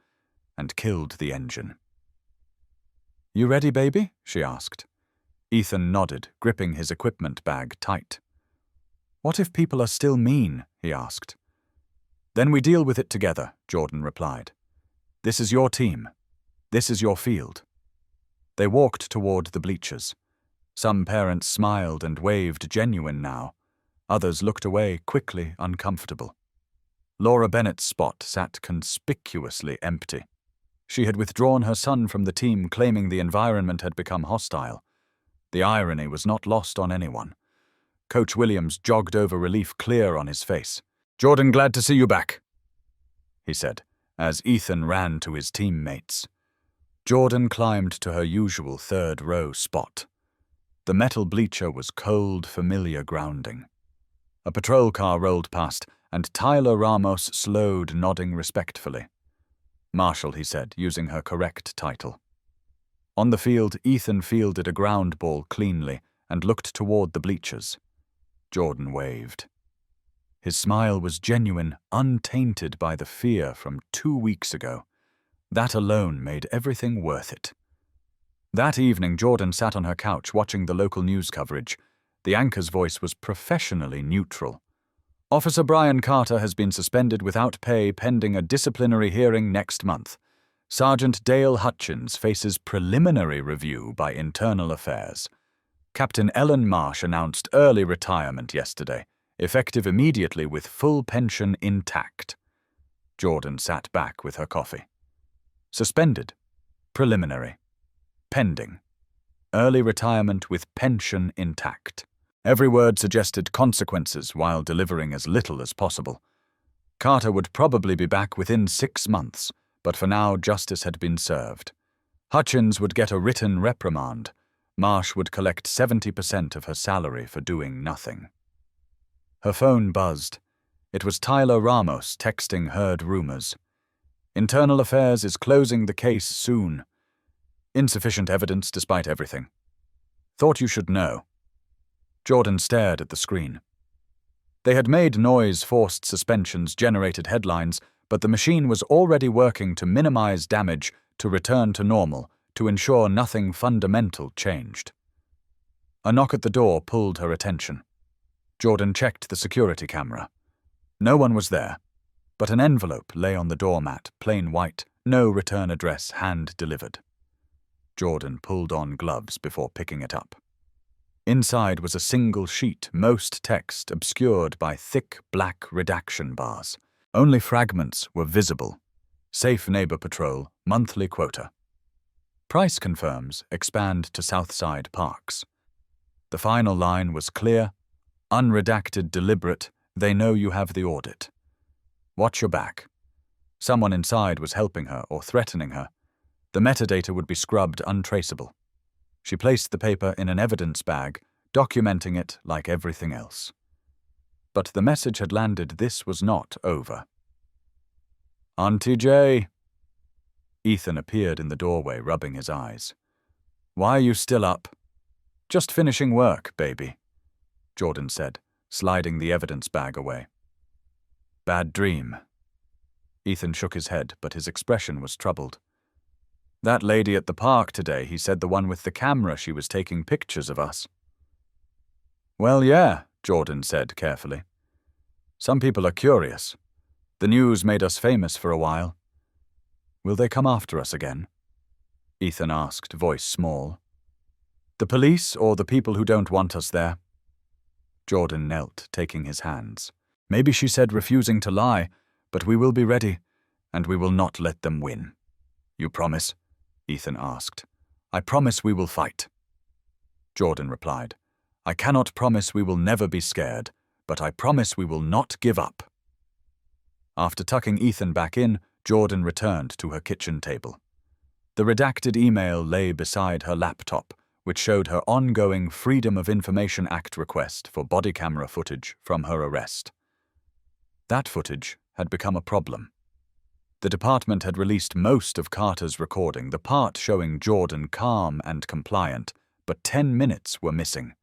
Speaker 1: and killed the engine. You ready, baby? She asked. Ethan nodded, gripping his equipment bag tight. What if people are still mean? He asked. Then we deal with it together, Jordan replied. This is your team. This is your field. They walked toward the bleachers. Some parents smiled and waved genuine now. Others looked away quickly, uncomfortable. Laura Bennett's spot sat conspicuously empty. She had withdrawn her son from the team, claiming the environment had become hostile. The irony was not lost on anyone. Coach Williams jogged over, relief clear on his face. Jordan, glad to see you back, he said, as Ethan ran to his teammates. Jordan climbed to her usual third-row spot. The metal bleacher was cold, familiar grounding. A patrol car rolled past, and Tyler Ramos slowed, nodding respectfully. Marshal, he said, using her correct title. On the field, Ethan fielded a ground ball cleanly and looked toward the bleachers. Jordan waved. His smile was genuine, untainted by the fear from 2 weeks ago. That alone made everything worth it. That evening, Jordan sat on her couch watching the local news coverage. The anchor's voice was professionally neutral. Officer Brian Carter has been suspended without pay pending a disciplinary hearing next month. Sergeant Dale Hutchins faces preliminary review by Internal Affairs. Captain Ellen Marsh announced early retirement yesterday, effective immediately with full pension intact. Jordan sat back with her coffee. Suspended. Preliminary. Pending. Early retirement with pension intact. Every word suggested consequences while delivering as little as possible. Carter would probably be back within 6 months, but for now justice had been served. Hutchins would get a written reprimand. Marsh would collect 70% of her salary for doing nothing. Her phone buzzed. It was Tyler Ramos texting Heard Rumors. Internal Affairs is closing the case soon. Insufficient evidence despite everything. Thought you should know. Jordan stared at the screen. They had made noise-forced suspensions generated headlines, but the machine was already working to minimize damage, to return to normal, to ensure nothing fundamental changed. A knock at the door pulled her attention. Jordan checked the security camera. No one was there, but an envelope lay on the doormat, plain white, no return address, hand-delivered. Jordan pulled on gloves before picking it up. Inside was a single sheet, most text obscured by thick black redaction bars. Only fragments were visible. Safe Neighbor Patrol, monthly quota. Price confirms, expand to Southside Parks. The final line was clear, unredacted, deliberate, they know you have the audit. Watch your back. Someone inside was helping her or threatening her. The metadata would be scrubbed untraceable. She placed the paper in an evidence bag, documenting it like everything else. But the message had landed. This was not over. Auntie J. Ethan appeared in the doorway, rubbing his eyes. Why are you still up? Just finishing work, baby, Jordan said, sliding the evidence bag away. Bad dream. Ethan shook his head, but his expression was troubled. That lady at the park today, he said, the one with the camera, she was taking pictures of us. Well, yeah, Jordan said carefully. Some people are curious. The news made us famous for a while. Will they come after us again? Ethan asked, voice small. The police or the people who don't want us there? Jordan knelt, taking his hands. Maybe she said, refusing to lie, but we will be ready, and we will not let them win. You promise? Ethan asked. I promise we will fight. Jordan replied. I cannot promise we will never be scared, but I promise we will not give up. After tucking Ethan back in, Jordan returned to her kitchen table. The redacted email lay beside her laptop, which showed her ongoing Freedom of Information Act request for body camera footage from her arrest. That footage had become a problem. The department had released most of Carter's recording, the part showing Jordan calm and compliant, but 10 minutes were missing.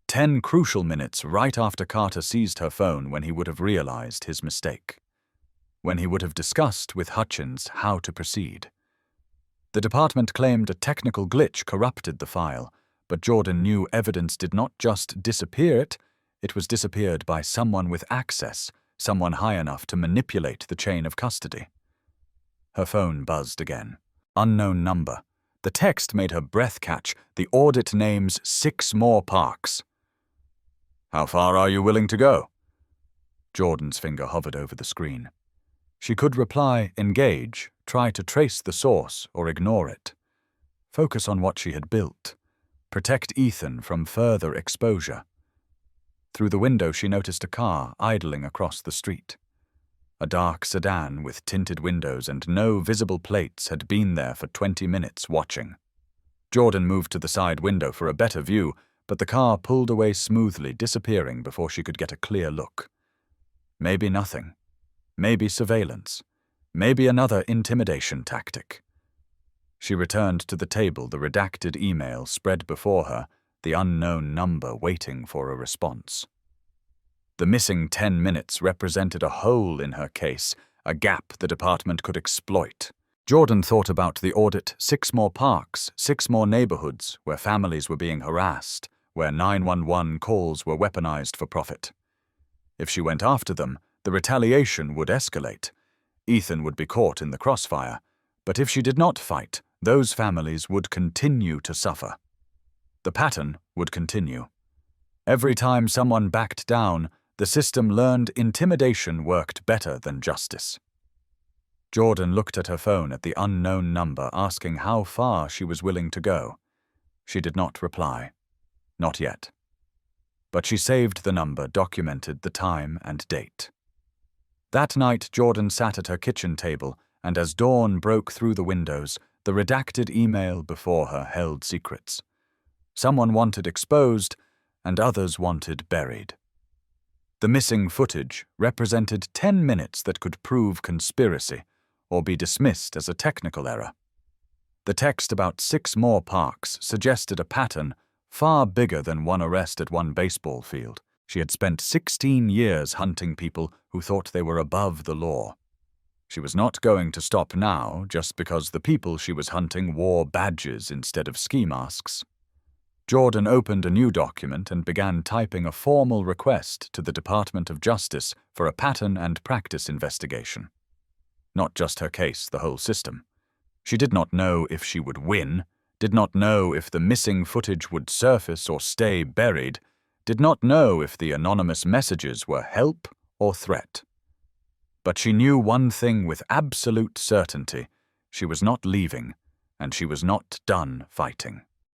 Speaker 1: 10 crucial minutes right after Carter seized her phone, when he would have realized his mistake. When he would have discussed with Hutchins how to proceed. The department claimed a technical glitch corrupted the file, but Jordan knew evidence did not just disappear, it was disappeared by someone with access, someone high enough to manipulate the chain of custody. Her phone buzzed again. Unknown number. The text made her breath catch. The audit names 6 more parks. How far are you willing to go? Jordan's finger hovered over the screen. She could reply, engage, try to trace the source or ignore it. Focus on what she had built. Protect Ethan from further exposure. Through the window she noticed a car idling across the street. A dark sedan with tinted windows and no visible plates had been there for 20 minutes watching. Jordan moved to the side window for a better view, but the car pulled away smoothly, disappearing before she could get a clear look. Maybe nothing. Maybe surveillance. Maybe another intimidation tactic. She returned to the table, the redacted email spread before her, the unknown number waiting for a response. The missing 10 minutes represented a hole in her case, a gap the department could exploit. Jordan thought about the audit, 6 more parks, 6 more neighborhoods where families were being harassed, where 911 calls were weaponized for profit. If she went after them, the retaliation would escalate. Ethan would be caught in the crossfire, but if she did not fight, those families would continue to suffer. The pattern would continue. Every time someone backed down, the system learned intimidation worked better than justice. Jordan looked at her phone at the unknown number, asking how far she was willing to go. She did not reply. Not yet. But she saved the number, documented the time and date. That night, Jordan sat at her kitchen table, and as dawn broke through the windows, the redacted email before her held secrets. Someone wanted exposed, and others wanted buried. The missing footage represented 10 minutes that could prove conspiracy, or be dismissed as a technical error. The text about 6 more parks suggested a pattern far bigger than one arrest at one baseball field. She had spent 16 years hunting people who thought they were above the law. She was not going to stop now just because the people she was hunting wore badges instead of ski masks. Jordan opened a new document and began typing a formal request to the Department of Justice for a pattern and practice investigation. Not just her case, the whole system. She did not know if she would win, did not know if the missing footage would surface or stay buried, did not know if the anonymous messages were help or threat. But she knew one thing with absolute certainty: she was not leaving, and she was not done fighting.